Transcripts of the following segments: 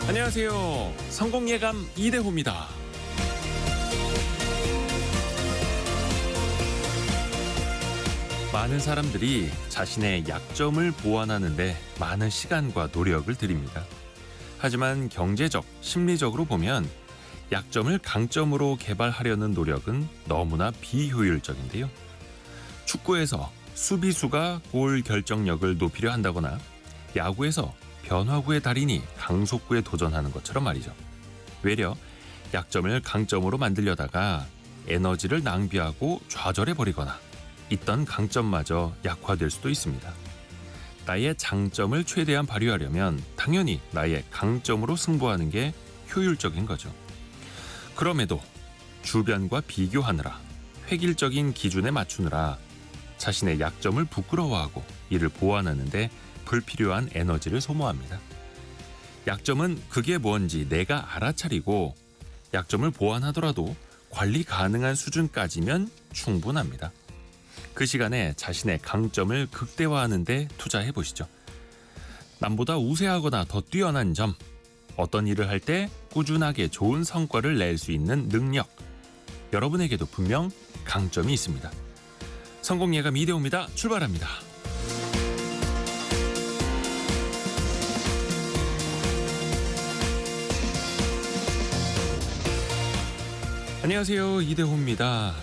안녕하세요. 성공예감 이대호입니다. 많은 사람들이 자신의 약점을 보완하는 데 많은 시간과 노력을 들입니다. 하지만 경제적, 심리적으로 보면 약점을 강점으로 개발하려는 노력은 너무나 비효율적인데요. 축구에서 수비수가 골 결정력을 높이려 한다거나 야구에서 변화구의 달인이 강속구에 도전하는 것처럼 말이죠. 외려 약점을 강점으로 만들려다가 에너지를 낭비하고 좌절해버리거나 있던 강점마저 약화될 수도 있습니다. 나의 장점을 최대한 발휘하려면 당연히 나의 강점으로 승부하는 게 효율적인 거죠. 그럼에도 주변과 비교하느라 획일적인 기준에 맞추느라 자신의 약점을 부끄러워하고 이를 보완하는데 불필요한 에너지를 소모합니다. 약점은 그게 뭔지 내가 알아차리고 약점을 보완하더라도 관리 가능한 수준까지면 충분합니다. 그 시간에 자신의 강점을 극대화하는 데 투자해 보시죠. 남보다 우세하거나 더 뛰어난 점, 어떤 일을 할 때 꾸준하게 좋은 성과를 낼 수 있는 능력, 여러분에게도 분명 강점이 있습니다. 성공예감 이대호입니다. 출발합니다. 안녕하세요. 이대호입니다.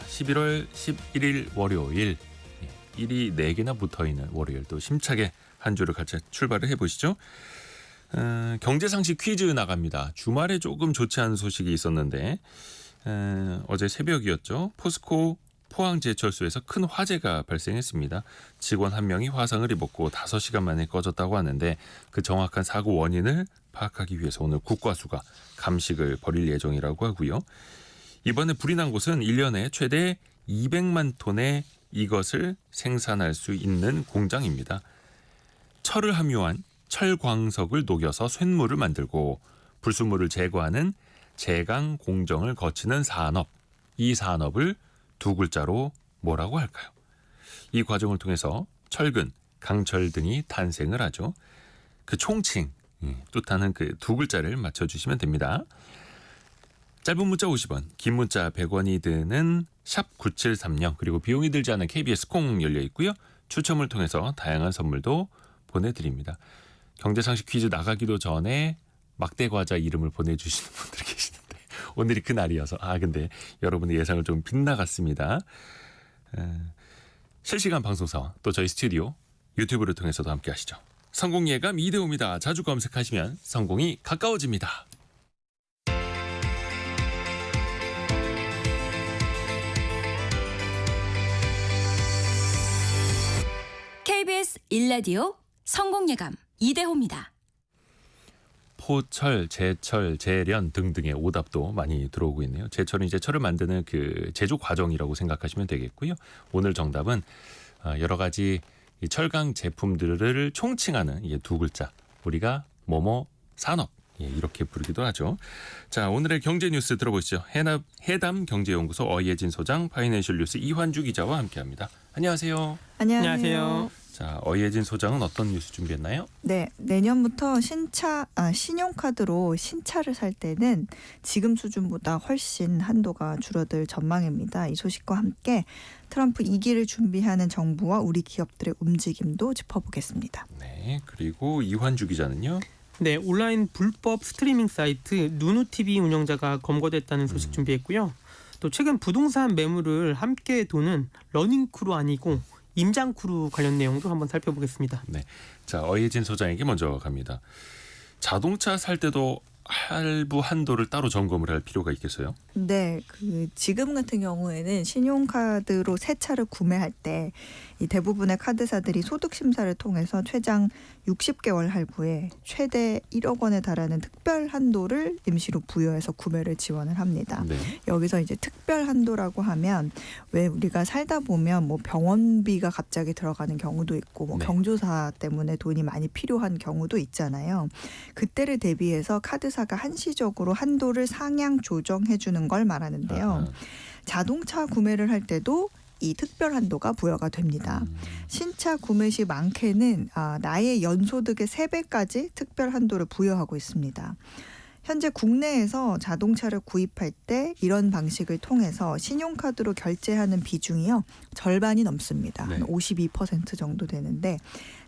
11월 11일 월요일, 일이 4개나 붙어있는 월요일, 또 심차게 한 주를 같이 출발을 해보시죠. 경제상식 퀴즈 나갑니다. 주말에 조금 좋지 않은 소식이 있었는데 어제 새벽이었죠. 포스코 포항제철소에서 큰 화재가 발생했습니다. 직원 1명이 화상을 입었고 5시간 만에 꺼졌다고 하는데 그 정확한 사고 원인을 파악하기 위해서 오늘 국과수가 감식을 벌일 예정이라고 하고요. 이번에 불이 난 곳은 1년에 최대 200만 톤의 이것을 생산할 수 있는 공장입니다. 철을 함유한 철광석을 녹여서 쇳물을 만들고 불순물을 제거하는 제강 공정을 거치는 산업. 이 산업을 두 글자로 뭐라고 할까요? 이 과정을 통해서 철근, 강철 등이 탄생을 하죠. 그 총칭, 뜻하는 그 두 글자를 맞춰주시면 됩니다. 짧은 문자 50원, 긴 문자 100원이 드는 샵 9730, 그리고 비용이 들지 않은 KBS 콩 열려 있고요. 추첨을 통해서 다양한 선물도 보내드립니다. 경제상식 퀴즈 나가기도 전에 막대과자 이름을 보내주시는 분들이 계시는데 오늘이 그날이어서 근데 여러분의 예상을 좀 빗나갔습니다. 실시간 방송사 또 저희 스튜디오 유튜브를 통해서도 함께 하시죠. 성공예감 이대호입니다. 자주 검색하시면 성공이 가까워집니다. KBS 1라디오 성공예감 이대호입니다. 포철, 제철, 제련 등등의 오답도 많이 들어오고 있네요. 제철은 이제 철을 만드는 그 제조 과정이라고 생각하시면 되겠고요. 오늘 정답은 여러 가지 이 철강 제품들을 총칭하는 이게 두 글자. 우리가 뭐뭐 산업, 이렇게 부르기도 하죠. 자, 오늘의 경제 뉴스 들어보시죠. 해담 경제연구소 어예진 소장, 파이낸셜 뉴스 이환주 기자와 함께합니다. 안녕하세요. 안녕하세요. 자, 어예진 소장은 어떤 뉴스 준비했나요? 네, 내년부터 신용카드로 신차를 살 때는 지금 수준보다 훨씬 한도가 줄어들 전망입니다. 이 소식과 함께 트럼프 2기를 준비하는 정부와 우리 기업들의 움직임도 짚어보겠습니다. 네, 그리고 이환주 기자는요? 네, 온라인 불법 스트리밍 사이트 누누TV 운영자가 검거됐다는 소식 준비했고요. 또 최근 부동산 매물을 함께 도는 러닝크루 아니고 임장크루 관련 내용도 한번 살펴보겠습니다. 네, 자 어예진 소장에게 먼저 갑니다. 자동차 살 때도 할부 한도를 따로 점검을 할 필요가 있겠어요? 네, 지금 같은 경우에는 신용카드로 새 차를 구매할 때 이 대부분의 카드사들이 소득 심사를 통해서 최장 60개월 할부에 최대 1억 원에 달하는 특별 한도를 임시로 부여해서 구매를 지원을 합니다. 네. 여기서 이제 특별 한도라고 하면 왜 우리가 살다 보면 뭐 병원비가 갑자기 들어가는 경우도 있고 뭐 네. 경조사 때문에 돈이 많이 필요한 경우도 있잖아요. 그때를 대비해서 카드사가 한시적으로 한도를 상향 조정해 주는 걸 말하는데요. 자동차 구매를 할 때도 이 특별 한도가 부여가 됩니다. 신차 구매 시 많게는 나의 연소득의 3배까지 특별 한도를 부여하고 있습니다. 현재 국내에서 자동차를 구입할 때 이런 방식을 통해서 신용카드로 결제하는 비중이요. 절반이 넘습니다. 네. 한 52% 정도 되는데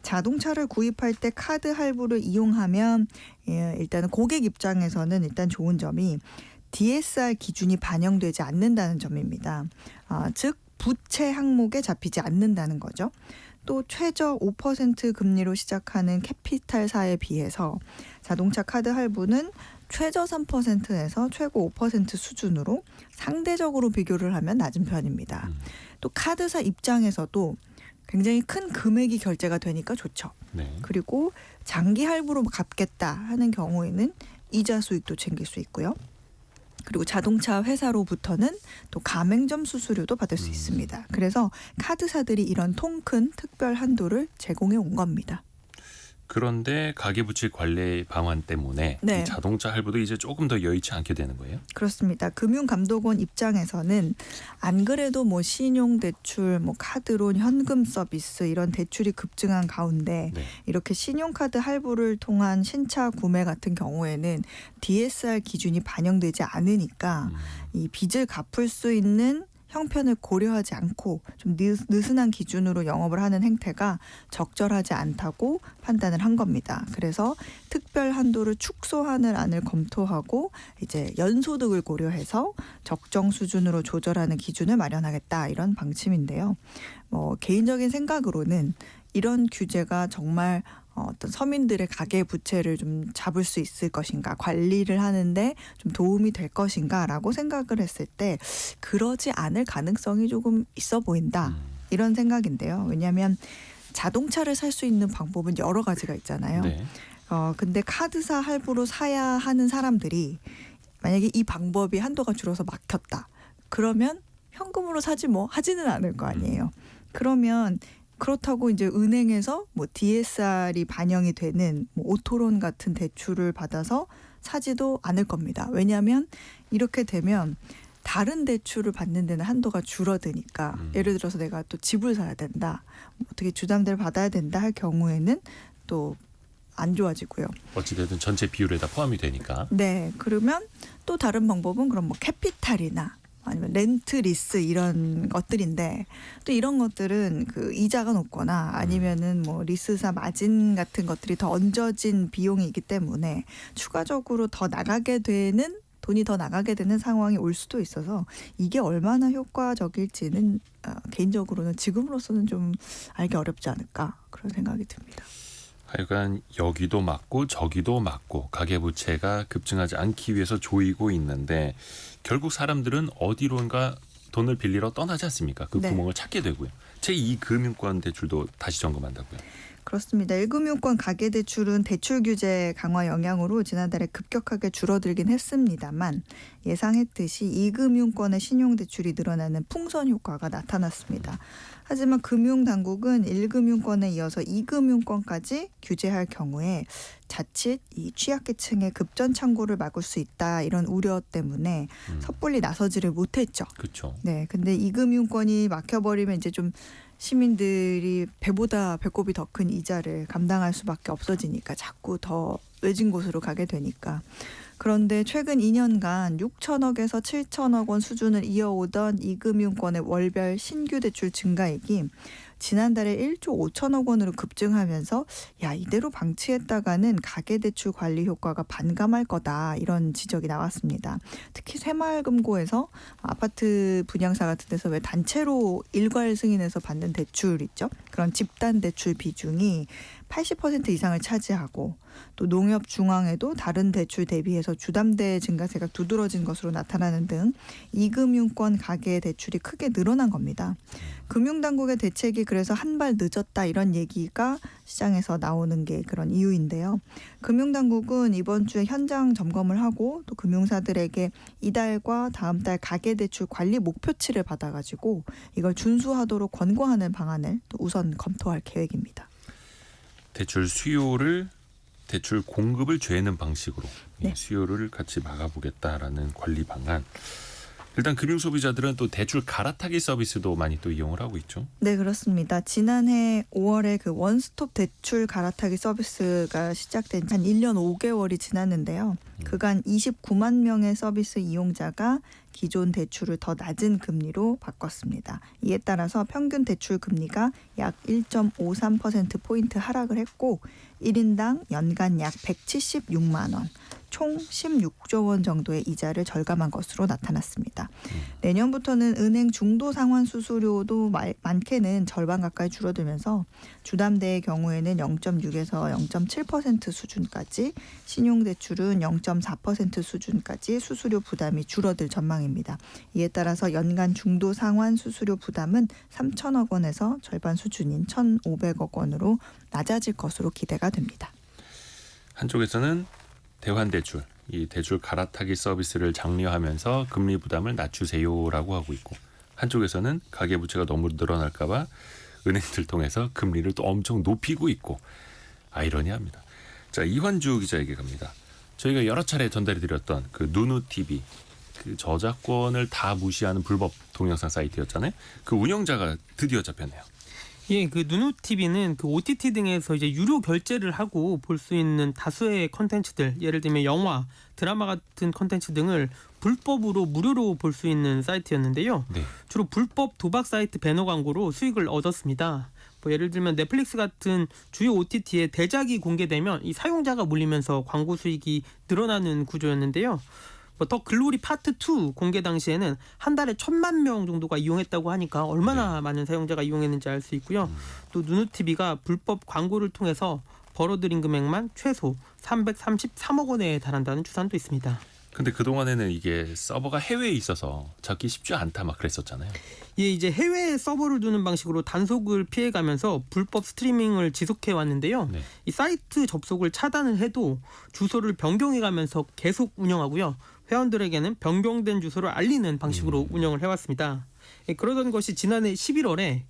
자동차를 구입할 때 카드 할부를 이용하면 일단은 고객 입장에서는 일단 좋은 점이 DSR 기준이 반영되지 않는다는 점입니다. 즉 부채 항목에 잡히지 않는다는 거죠. 또 최저 5% 금리로 시작하는 캐피탈사에 비해서 자동차 카드 할부는 최저 3%에서 최고 5% 수준으로 상대적으로 비교를 하면 낮은 편입니다. 또 카드사 입장에서도 굉장히 큰 금액이 결제가 되니까 좋죠. 네. 그리고 장기 할부로 갚겠다 하는 경우에는 이자 수익도 챙길 수 있고요. 그리고 자동차 회사로부터는 또 가맹점 수수료도 받을 수 있습니다. 그래서 카드사들이 이런 통 큰 특별 한도를 제공해 온 겁니다. 그런데 가계부채 관리 방안 때문에 네. 이 자동차 할부도 이제 조금 더 여의치 않게 되는 거예요? 그렇습니다. 금융감독원 입장에서는 안 그래도 뭐 신용대출, 뭐 카드론, 현금 서비스 이런 대출이 급증한 가운데 네. 이렇게 신용카드 할부를 통한 신차 구매 같은 경우에는 DSR 기준이 반영되지 않으니까 이 빚을 갚을 수 있는 형편을 고려하지 않고 좀 느슨한 기준으로 영업을 하는 행태가 적절하지 않다고 판단을 한 겁니다. 그래서 특별 한도를 축소하는 안을 검토하고 이제 연소득을 고려해서 적정 수준으로 조절하는 기준을 마련하겠다 이런 방침인데요. 개인적인 생각으로는 이런 규제가 정말 어떤 서민들의 가계 부채를 좀 잡을 수 있을 것인가, 관리를 하는데 좀 도움이 될 것인가라고 생각을 했을 때 그러지 않을 가능성이 조금 있어 보인다. 이런 생각인데요. 왜냐하면 자동차를 살 수 있는 방법은 여러 가지가 있잖아요. 네. 근데 카드사 할부로 사야 하는 사람들이 만약에 이 방법이 한도가 줄어서 막혔다. 그러면 현금으로 사지 뭐 하지는 않을 거 아니에요. 그러면 그렇다고 이제 은행에서 뭐 DSR이 반영이 되는 뭐 오토론 같은 대출을 받아서 사지도 않을 겁니다. 왜냐하면 이렇게 되면 다른 대출을 받는 데는 한도가 줄어드니까 예를 들어서 내가 또 집을 사야 된다. 어떻게 주담대를 받아야 된다 할 경우에는 또 안 좋아지고요. 어찌됐든 전체 비율에 다 포함이 되니까. 네. 그러면 또 다른 방법은 그럼 뭐 캐피탈이나 아니면 렌트 리스 이런 것들인데 또 이런 것들은 그 이자가 높거나 아니면은 뭐 리스사 마진 같은 것들이 더 얹어진 비용이 있기 때문에 추가적으로 더 나가게 되는 돈이 더 나가게 되는 상황이 올 수도 있어서 이게 얼마나 효과적일지는 개인적으로는 지금으로서는 좀 알기 어렵지 않을까 그런 생각이 듭니다. 하여간 여기도 맞고 저기도 맞고 가계부채가 급증하지 않기 위해서 조이고 있는데 결국 사람들은 어디론가 돈을 빌리러 떠나지 않습니까? 그 네. 구멍을 찾게 되고요. 제2금융권 대출도 다시 점검한다고요. 그렇습니다. 1금융권 가계대출은 대출 규제 강화 영향으로 지난달에 급격하게 줄어들긴 했습니다만 예상했듯이 2금융권의 신용대출이 늘어나는 풍선 효과가 나타났습니다. 하지만 금융당국은 1금융권에 이어서 2금융권까지 규제할 경우에 자칫 이 취약계층의 급전 창고를 막을 수 있다 이런 우려 때문에 섣불리 나서지를 못했죠. 그렇죠. 네, 근데 2금융권이 막혀버리면 이제 좀 시민들이 배보다 배꼽이 더 큰 이자를 감당할 수밖에 없어지니까 자꾸 더 외진 곳으로 가게 되니까. 그런데 최근 2년간 6천억에서 7천억 원 수준을 이어오던 2금융권의 월별 신규 대출 증가액이 지난달에 1조 5천억 원으로 급증하면서 야 이대로 방치했다가는 가계대출 관리 효과가 반감할 거다 이런 지적이 나왔습니다. 특히 새마을금고에서 아파트 분양사 같은 데서 왜 단체로 일괄 승인해서 받는 대출 있죠. 그런 집단 대출 비중이 80% 이상을 차지하고 또 농협중앙에도 다른 대출 대비해서 주담대 증가세가 두드러진 것으로 나타나는 등 2금융권 가계 대출이 크게 늘어난 겁니다. 금융당국의 대책이 그래서 한 발 늦었다 이런 얘기가 시장에서 나오는 게 그런 이유인데요. 금융당국은 이번 주에 현장 점검을 하고 또 금융사들에게 이달과 다음 달 가계대출 관리 목표치를 받아가지고 이걸 준수하도록 권고하는 방안을 또 우선 검토할 계획입니다. 대출 수요를 대출 공급을 죄는 방식으로 네. 수요를 같이 막아보겠다라는 관리 방안. 일단 금융 소비자들은 또 대출 갈아타기 서비스도 많이 또 이용을 하고 있죠. 네, 그렇습니다. 지난해 5월에 그 원스톱 대출 갈아타기 서비스가 시작된 한 1년 5개월이 지났는데요. 그간 29만 명의 서비스 이용자가 기존 대출을 더 낮은 금리로 바꿨습니다. 이에 따라서 평균 대출 금리가 약 1.53%포인트 하락을 했고 1인당 연간 약 176만 원, 총 16조 원 정도의 이자를 절감한 것으로 나타났습니다. 내년부터는 은행 중도 상환 수수료도 많게는 절반 가까이 줄어들면서 주담대의 경우에는 0.6에서 0.7% 수준까지, 신용대출은 0.4% 수준까지 수수료 부담이 줄어들 전망입니다. 이에 따라서 연간 중도 상환 수수료 부담은 3천억 원에서 절반 수준인 1,500억 원으로 낮아질 것으로 기대가 됩니다. 한쪽에서는 대환대출, 이 대출 갈아타기 서비스를 장려하면서 금리 부담을 낮추세요라고 하고 있고, 한쪽에서는 가계부채가 너무 늘어날까 봐 은행들 통해서 금리를 또 엄청 높이고 있고, 아이러니합니다. 자, 이환주 기자에게 갑니다. 저희가 여러 차례 전달해 드렸던 그 누누TV, 그 저작권을 다 무시하는 불법 동영상 사이트였잖아요. 그 운영자가 드디어 잡혔네요. 예, 그 누누TV는 그 OTT 등에서 이제 유료 결제를 하고 볼 수 있는 다수의 컨텐츠들, 예를 들면 영화, 드라마 같은 컨텐츠 등을 불법으로 무료로 볼 수 있는 사이트였는데요. 네. 주로 불법 도박 사이트 배너 광고로 수익을 얻었습니다. 뭐 예를 들면 넷플릭스 같은 주요 OTT에 대작이 공개되면 이 사용자가 몰리면서 광고 수익이 늘어나는 구조였는데요. 더 글로리 파트 2 공개 당시에는 한 달에 1,000만 명 정도가 이용했다고 하니까 얼마나 많은 사용자가 이용했는지 알 수 있고요. 또 누누TV가 불법 광고를 통해서 벌어들인 금액만 최소 333억 원에 달한다는 추산도 있습니다. 근데 그동안에는 이게 서버가 해외에 있어서 잡기 쉽지 않다 막 그랬었잖아요. 예, 이제 해외에 서버를 두는 방식으로 단속을 피해가면서 불법 스트리밍을 지속해 왔는데요. 네. 이 사이트 접속을 차단을 해도 주소를 변경해가면서 계속 운영하고요. 회원들에게는 변경된 주소를 알리는 방식으로 운영을 해왔습니다. 예, 그러던 것이 지난해 11월에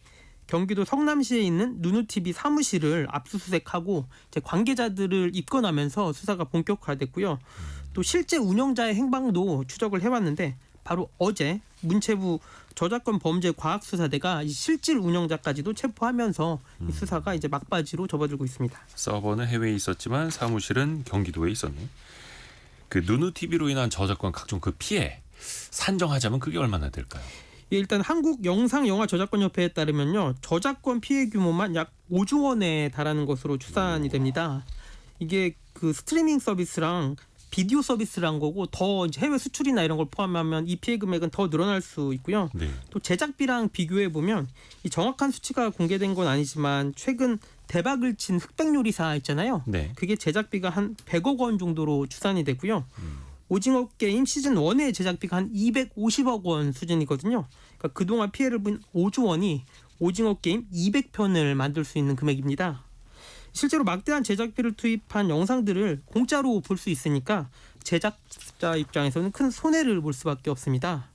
경기도 성남시에 있는 누누TV 사무실을 압수수색하고 이제 관계자들을 입건하면서 수사가 본격화됐고요. 또 실제 운영자의 행방도 추적을 해왔는데 바로 어제 문체부 저작권 범죄 과학수사대가 이 실질 운영자까지도 체포하면서 이 수사가 이제 막바지로 접어들고 있습니다. 서버는 해외에 있었지만 사무실은 경기도에 있었네. 그 누누TV로 인한 저작권 각종 그 피해 산정하자면 그게 얼마나 될까요? 예, 일단 한국 영상영화저작권협회에 따르면요, 저작권 피해 규모만 약 5조 원에 달하는 것으로 추산이 됩니다. 이게 그 스트리밍 서비스랑 비디오 서비스란 거고, 더 이제 해외 수출이나 이런 걸 포함하면 이 피해 금액은 더 늘어날 수 있고요. 네. 또 제작비랑 비교해 보면 이 정확한 수치가 공개된 건 아니지만 최근 대박을 친 흑백요리사 있잖아요. 네. 그게 제작비가 한 100억 원 정도로 추산이 되고요. 오징어 게임 시즌 1의 제작비가 한 250억 원 수준이거든요. 그러니까 그동안 피해를 본 5조 원이 오징어 게임 200편을 만들 수 있는 금액입니다. 실제로 막대한 제작비를 투입한 영상들을 공짜로 볼 수 있으니까 제작자 입장에서는 큰 손해를 볼 수밖에 없습니다.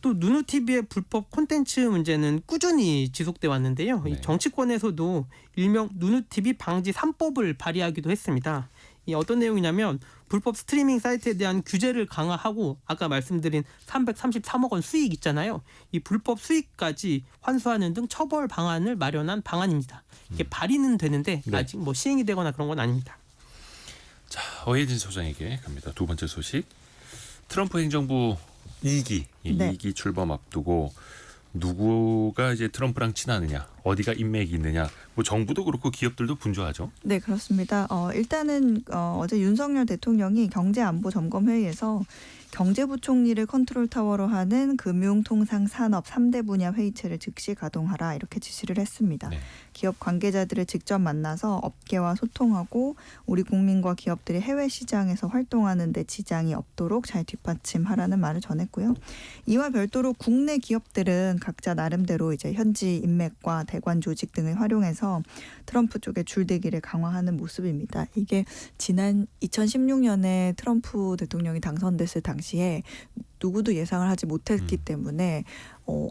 또 누누TV의 불법 콘텐츠 문제는 꾸준히 지속돼 왔는데요. 네. 이 정치권에서도 일명 누누TV 방지 3법을 발의하기도 했습니다. 이 어떤 내용이냐면 불법 스트리밍 사이트에 대한 규제를 강화하고 아까 말씀드린 333억 원 수익 있잖아요. 이 불법 수익까지 환수하는 등 처벌 방안을 마련한 방안입니다. 이게 발의는 되는데 네. 아직 뭐 시행이 되거나 그런 건 아닙니다. 자, 어혜진 소장에게 갑니다. 두 번째 소식. 트럼프 행정부 2기, 네. 2기 출범 앞두고 누구가 이제 트럼프랑 친하느냐, 어디가 인맥이 있느냐, 뭐 정부도 그렇고 기업들도 분주하죠. 네, 그렇습니다. 일단은 어제 윤석열 대통령이 경제안보점검회의에서 경제부총리를 컨트롤 타워로 하는 금융통상산업 3대 분야 회의체를 즉시 가동하라 이렇게 지시를 했습니다. 네. 기업 관계자들을 직접 만나서 업계와 소통하고 우리 국민과 기업들이 해외 시장에서 활동하는 데 지장이 없도록 잘 뒷받침하라는 말을 전했고요. 이와 별도로 국내 기업들은 각자 나름대로 이제 현지 인맥과 대관 조직 등을 활용해서 트럼프 쪽의 줄대기를 강화하는 모습입니다. 이게 지난 2016년에 트럼프 대통령이 당선됐을 당시에 누구도 예상을 하지 못했기 때문에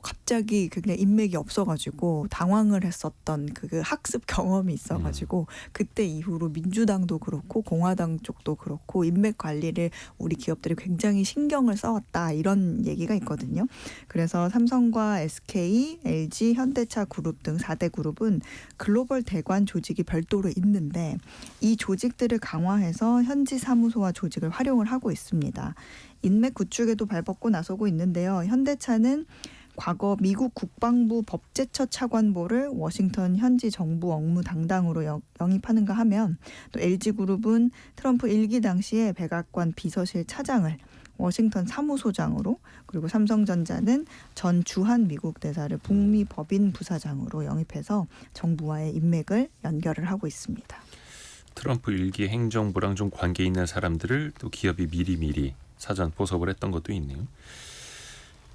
갑자기 그냥 인맥이 없어가지고 당황을 했었던 그 학습 경험이 있어가지고 그때 이후로 민주당도 그렇고 공화당 쪽도 그렇고 인맥 관리를 우리 기업들이 굉장히 신경을 써왔다 이런 얘기가 있거든요. 그래서 삼성과 SK, LG, 현대차 그룹 등 4대 그룹은 글로벌 대관 조직이 별도로 있는데 이 조직들을 강화해서 현지 사무소와 조직을 활용을 하고 있습니다. 인맥 구축에도 발벗고 나서고 있는데요. 현대차는 과거 미국 국방부 법제처 차관보를 워싱턴 현지 정부 업무 담당으로 영입하는가 하면 또 LG그룹은 트럼프 1기 당시에 백악관 비서실 차장을 워싱턴 사무소장으로 그리고 삼성전자는 전 주한 미국 대사를 북미 법인 부사장으로 영입해서 정부와의 인맥을 연결을 하고 있습니다. 트럼프 1기 행정부랑 좀 관계 있는 사람들을 또 기업이 미리미리 사전 포섭을 했던 것도 있네요.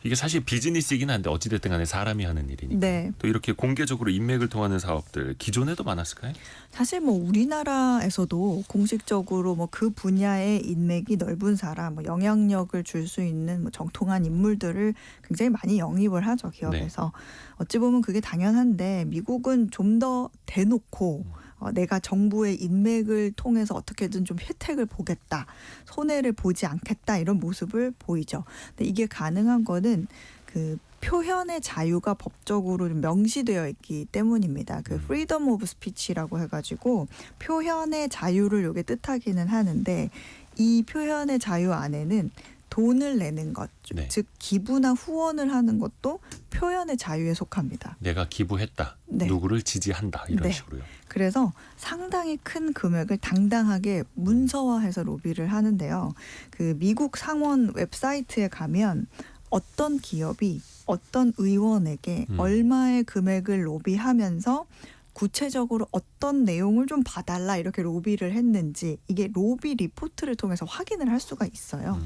이게 사실 비즈니스이긴 한데 어찌됐든 간에 사람이 하는 일이니까. 네. 또 이렇게 공개적으로 인맥을 통하는 사업들 기존에도 많았을까요? 사실 뭐 우리나라에서도 공식적으로 뭐 그 분야의 인맥이 넓은 사람, 뭐 영향력을 줄 수 있는 뭐 정통한 인물들을 굉장히 많이 영입을 하죠, 기업에서. 어찌 보면 그게 당연한데 미국은 좀 더 대놓고 내가 정부의 인맥을 통해서 어떻게든 좀 혜택을 보겠다, 손해를 보지 않겠다 이런 모습을 보이죠. 근데 이게 가능한 거는 그 표현의 자유가 법적으로 좀 명시되어 있기 때문입니다. 그 프리덤 오브 스피치라고 해가지고 표현의 자유를 요게 뜻하기는 하는데 이 표현의 자유 안에는 돈을 내는 것, 네. 즉 기부나 후원을 하는 것도 표현의 자유에 속합니다. 내가 기부했다. 네. 누구를 지지한다. 이런 네. 식으로요. 그래서 상당히 큰 금액을 당당하게 문서화해서 로비를 하는데요. 그 미국 상원 웹사이트에 가면 어떤 기업이 어떤 의원에게 얼마의 금액을 로비하면서 구체적으로 어떤 내용을 좀 봐달라 이렇게 로비를 했는지 이게 로비 리포트를 통해서 확인을 할 수가 있어요.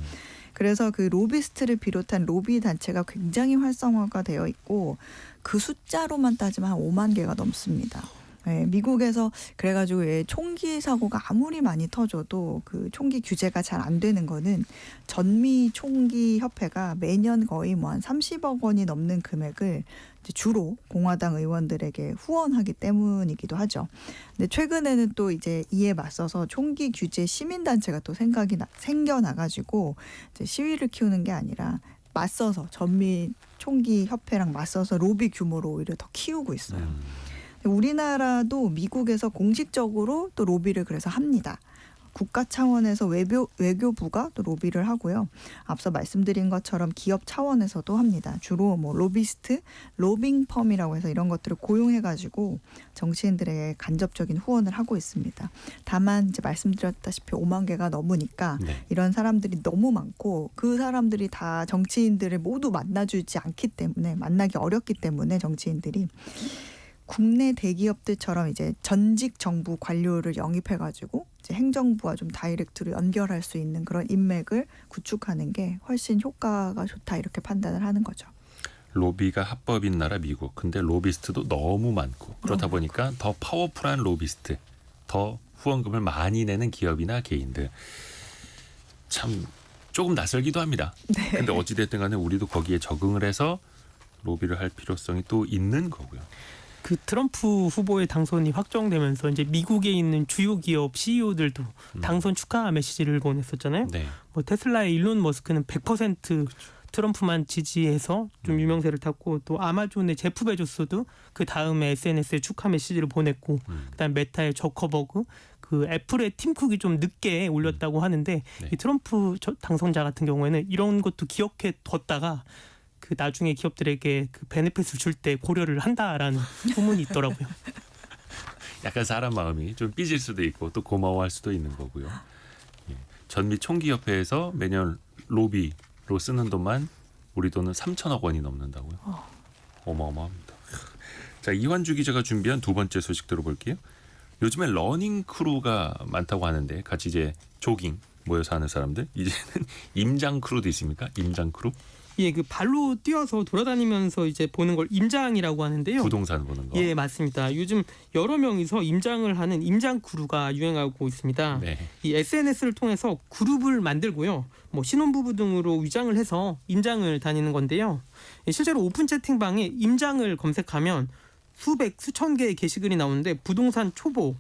그래서 그 로비스트를 비롯한 로비 단체가 굉장히 활성화가 되어 있고 그 숫자로만 따지면 한 5만 개가 넘습니다. 네, 미국에서 그래가지고 총기 사고가 아무리 많이 터져도 그 총기 규제가 잘 안 되는 거는 전미 총기 협회가 매년 거의 뭐 한 30억 원이 넘는 금액을 이제 주로 공화당 의원들에게 후원하기 때문이기도 하죠. 근데 최근에는 또 이제 이에 맞서서 총기 규제 시민단체가 또 생겨나가지고 이제 시위를 키우는 게 아니라 맞서서 전미 총기 협회랑 맞서서 로비 규모로 오히려 더 키우고 있어요. 우리나라도 미국에서 공식적으로 또 로비를 그래서 합니다. 국가 차원에서 외교부가 또 로비를 하고요. 앞서 말씀드린 것처럼 기업 차원에서도 합니다. 주로 뭐 로비스트, 로빙펌이라고 해서 이런 것들을 고용해가지고 정치인들에게 간접적인 후원을 하고 있습니다. 다만 이제 말씀드렸다시피 5만 개가 넘으니까 네. 이런 사람들이 너무 많고 그 사람들이 다 정치인들을 모두 만나주지 않기 때문에 만나기 어렵기 때문에 정치인들이 국내 대기업들처럼 이제 전직 정부 관료를 영입해가지고 이제 행정부와 좀 다이렉트로 연결할 수 있는 그런 인맥을 구축하는 게 훨씬 효과가 좋다 이렇게 판단을 하는 거죠. 로비가 합법인 나라 미국. 근데 로비스트도 너무 많고 그렇다 보니까 더 파워풀한 로비스트, 더 후원금을 많이 내는 기업이나 개인들. 참 조금 낯설기도 합니다. 네. 근데 어찌됐든 간에 우리도 거기에 적응을 해서 로비를 할 필요성이 또 있는 거고요. 그 트럼프 후보의 당선이 확정되면서 이제 미국에 있는 주요 기업 CEO들도 당선 축하 메시지를 보냈었잖아요. 네. 뭐 테슬라의 일론 머스크는 100% 트럼프만 지지해서 좀 유명세를 탔고 또 아마존의 제프 베조스도 그 다음에 SNS에 축하 메시지를 보냈고 그다음 메타의 저커버그 그 애플의 팀 쿡이 좀 늦게 올렸다고 하는데 네. 이 트럼프 당선자 같은 경우에는 이런 것도 기억해 뒀다가 그 나중에 기업들에게 그 베네핏을 줄 때 고려를 한다라는 소문이 있더라고요. 약간 사람 마음이 좀 삐질 수도 있고 또 고마워할 수도 있는 거고요. 예. 전미 총기협회에서 매년 로비로 쓰는 돈만 우리 돈은 3천억 원이 넘는다고요. 어마어마합니다. 자, 이환주 기자가 준비한 두 번째 소식 들어볼게요. 요즘에 러닝 크루가 많다고 하는데 같이 이제 조깅 모여서 하는 사람들 이제는 임장 크루도 있습니까? 임장 크루? 예, 그 발로 뛰어서 돌아다니면서 이제 보는 걸 임장이라고 하는데요. 부동산 보는 거. 예, 맞습니다. 요즘 여러 명이서 임장을 하는 임장 크루가 유행하고 있습니다. 네. 이 SNS를 통해서 그룹을 만들고요. 뭐 신혼부부 등으로 위장을 해서 임장을 다니는 건데요. 예, 실제로 오픈 채팅방에 임장을 검색하면 수백, 수천 개의 게시글이 나오는데 부동산 초보,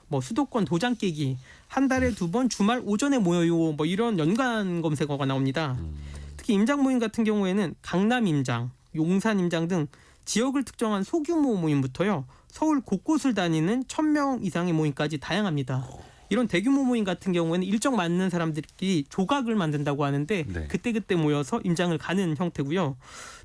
뭐 수도권 도장 깨기, 한 달에 2번 주말 오전에 모여요. 뭐 이런 연관 검색어가 나옵니다. 특히 임장 모임 같은 경우에는 강남 임장, 용산 임장 등 지역을 특정한 소규모 모임부터요. 서울 곳곳을 다니는 1,000명 이상의 모임까지 다양합니다. 이런 대규모 모임 같은 경우에는 일정 맞는 사람들끼리 조각을 만든다고 하는데 네. 그때그때 모여서 임장을 가는 형태고요.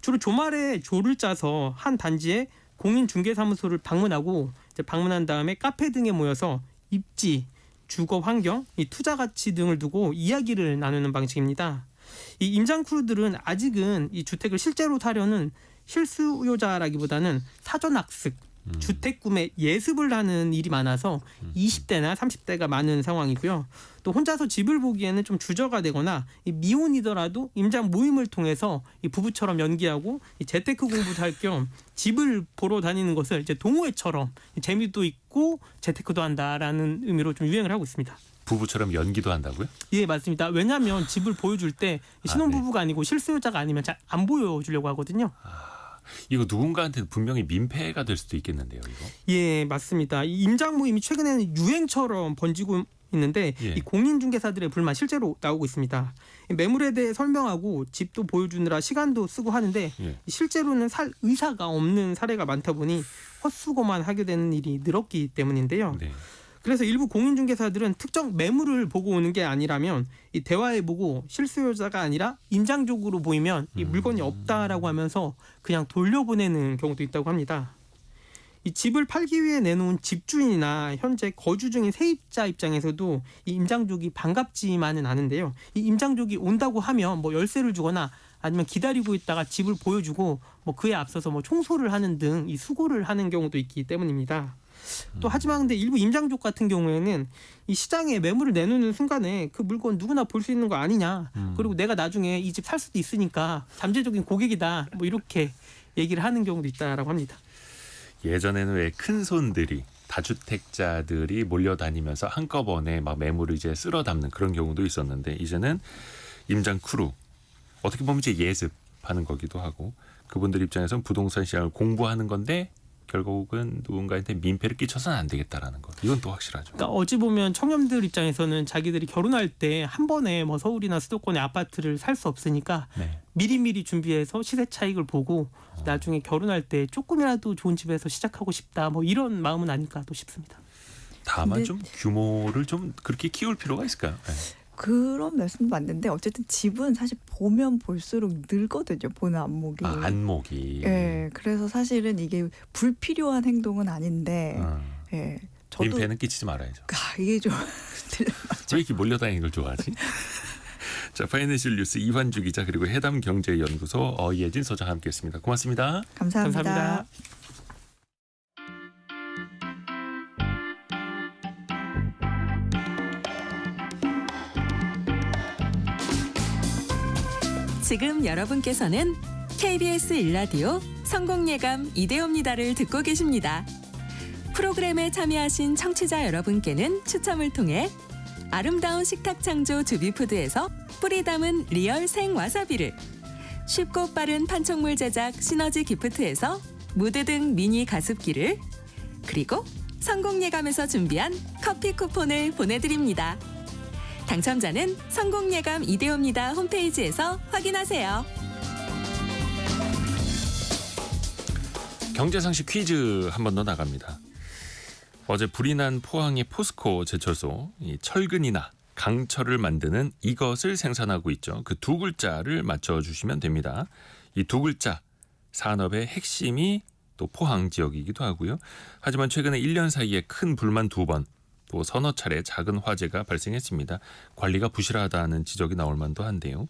주로 주말에 조를 짜서 한 단지에 공인중개사무소를 방문하고 이제 방문한 다음에 카페 등에 모여서 입지, 주거 환경, 이 투자 가치 등을 두고 이야기를 나누는 방식입니다. 이 임장 크루들은 아직은 이 주택을 실제로 사려는 실수요자라기보다는 사전 학습, 주택 구매 예습을 하는 일이 많아서 20대나 30대가 많은 상황이고요. 또 혼자서 집을 보기에는 좀 주저가 되거나 이 미혼이더라도 임장 모임을 통해서 이 부부처럼 연기하고 이 재테크 공부도 할 겸 집을 보러 다니는 것을 이제 동호회처럼 재미도 있고 재테크도 한다라는 의미로 좀 유행을 하고 있습니다. 부부처럼 연기도 한다고요? 예, 맞습니다. 왜냐하면 집을 보여줄 때 신혼부부가 아니고 실수요자가 아니면 잘 안 보여주려고 하거든요. 이거 누군가한테 분명히 민폐가 될 수도 있겠는데요, 이거. 예, 맞습니다. 이 임장 모임이 최근에는 유행처럼 번지고 있는데 예. 이 공인중개사들의 불만 실제로 나오고 있습니다. 이 매물에 대해 설명하고 집도 보여주느라 시간도 쓰고 하는데 예. 실제로는 살 의사가 없는 사례가 많다 보니 헛수고만 하게 되는 일이 늘었기 때문인데요. 네. 그래서 일부 공인중개사들은 특정 매물을 보고 오는 게 아니라면 이 대화해보고 실수요자가 아니라 임장적으로 보이면 이 물건이 없다라고 하면서 그냥 돌려보내는 경우도 있다고 합니다. 이 집을 팔기 위해 내놓은 집주인이나 현재 거주 중인 세입자 입장에서도 이 임장족이 반갑지만은 않은데요. 이 임장족이 온다고 하면 뭐 열쇠를 주거나 아니면 기다리고 있다가 집을 보여주고 뭐 그에 앞서서 뭐 청소를 하는 등 이 수고를 하는 경우도 있기 때문입니다. 또 하지만 근데 일부 임장족 같은 경우에는 이 시장에 매물을 내놓는 순간에 그 물건 누구나 볼 수 있는 거 아니냐. 그리고 내가 나중에 이 집 살 수도 있으니까 잠재적인 고객이다. 뭐 이렇게 얘기를 하는 경우도 있다라고 합니다. 예전에는 왜 큰 손들이 다주택자들이 몰려다니면서 한꺼번에 막 매물을 이제 쓸어 담는 그런 경우도 있었는데 이제는 임장 크루 어떻게 보면 이제 예습하는 거기도 하고 그분들 입장에서는 부동산 시장을 공부하는 건데 결국은 누군가한테 민폐를 끼쳐서는 안 되겠다라는 것. 이건 또 확실하죠. 그러니까 어찌 보면 청년들 입장에서는 자기들이 결혼할 때 한 번에 뭐 서울이나 수도권의 아파트를 살 수 없으니까 네. 미리미리 준비해서 시세 차익을 보고 나중에 결혼할 때 조금이라도 좋은 집에서 시작하고 싶다. 뭐 이런 마음은 아닐까 또 싶습니다. 다만 근데- 좀 규모를 좀 그렇게 키울 필요가 있을까요? 네. 그런 말씀도 맞는데 어쨌든 집은 사실 보면 볼수록 늘거든요. 보는 안목이. 아, 안목이. 예, 그래서 사실은 이게 불필요한 행동은 아닌데, 예, 저도 민폐는 끼치지 말아야죠. 이게 좀 왜 이렇게 몰려다니는 걸 좋아하지? 자, 파이낸셜 뉴스 이환주 기자 그리고 해담경제연구소 어예진 소장 함께했습니다. 고맙습니다. 감사합니다. 감사합니다. 지금 여러분께서는 KBS 일라디오 성공예감 이대호입니다를 듣고 계십니다. 프로그램에 참여하신 청취자 여러분께는 추첨을 통해 아름다운 식탁 창조 주비푸드에서 뿌리 담은 리얼 생 와사비를, 쉽고 빠른 판촉물 제작 시너지 기프트에서 무드 등 미니 가습기를, 그리고 성공예감에서 준비한 커피 쿠폰을 보내드립니다. 당첨자는 성공예감 이대호입니다 홈페이지에서 확인하세요. 경제상식 퀴즈 한 번 더 나갑니다. 어제 불이 난 포항의 포스코 제철소 이 철근이나 강철을 만드는 이것을 생산하고 있죠. 그 두 글자를 맞춰주시면 됩니다. 이 두 글자 산업의 핵심이 또 포항 지역이기도 하고요. 하지만 최근에 1년 사이에 큰 불만 2번 또 서너 차례 작은 화재가 발생했습니다. 관리가 부실하다는 지적이 나올 만도 한데요.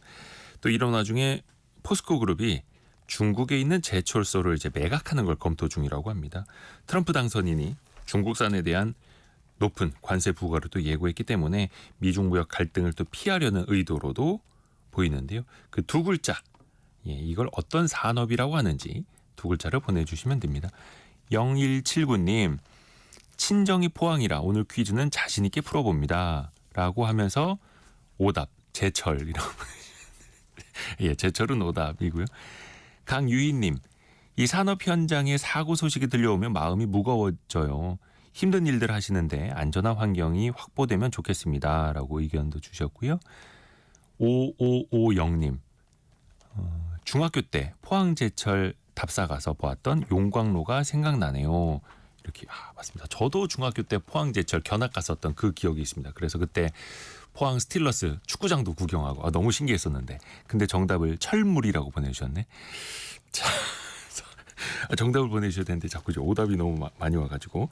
또 이런 와중에 포스코 그룹이 중국에 있는 제철소를 이제 매각하는 걸 검토 중이라고 합니다. 트럼프 당선인이 중국산에 대한 높은 관세 부과를 또 예고했기 때문에 미중 무역 갈등을 또 피하려는 의도로도 보이는데요. 그 두 글자 예, 이걸 어떤 산업이라고 하는지 두 글자를 보내주시면 됩니다. 0179님, 친정이 포항이라 오늘 퀴즈는 자신 있게 풀어봅니다. 라고 하면서 오답, 제철이라고. 예, 제철은 오답이고요. 강유희님, 이 산업 현장에 사고 소식이 들려오면 마음이 무거워져요. 힘든 일들 하시는데 안전한 환경이 확보되면 좋겠습니다. 라고 의견도 주셨고요. 5550님, 중학교 때 포항제철 답사 가서 보았던 용광로가 생각나네요. 이렇게 맞습니다. 저도 중학교 때 포항제철 견학 갔었던 그 기억이 있습니다. 그래서 그때 포항 스틸러스 축구장도 구경하고 너무 신기했었는데 근데 정답을 철물이라고 보내주셨네. 자, 정답을 보내주셔야 되는데 자꾸 이제 오답이 너무 많이 와가지고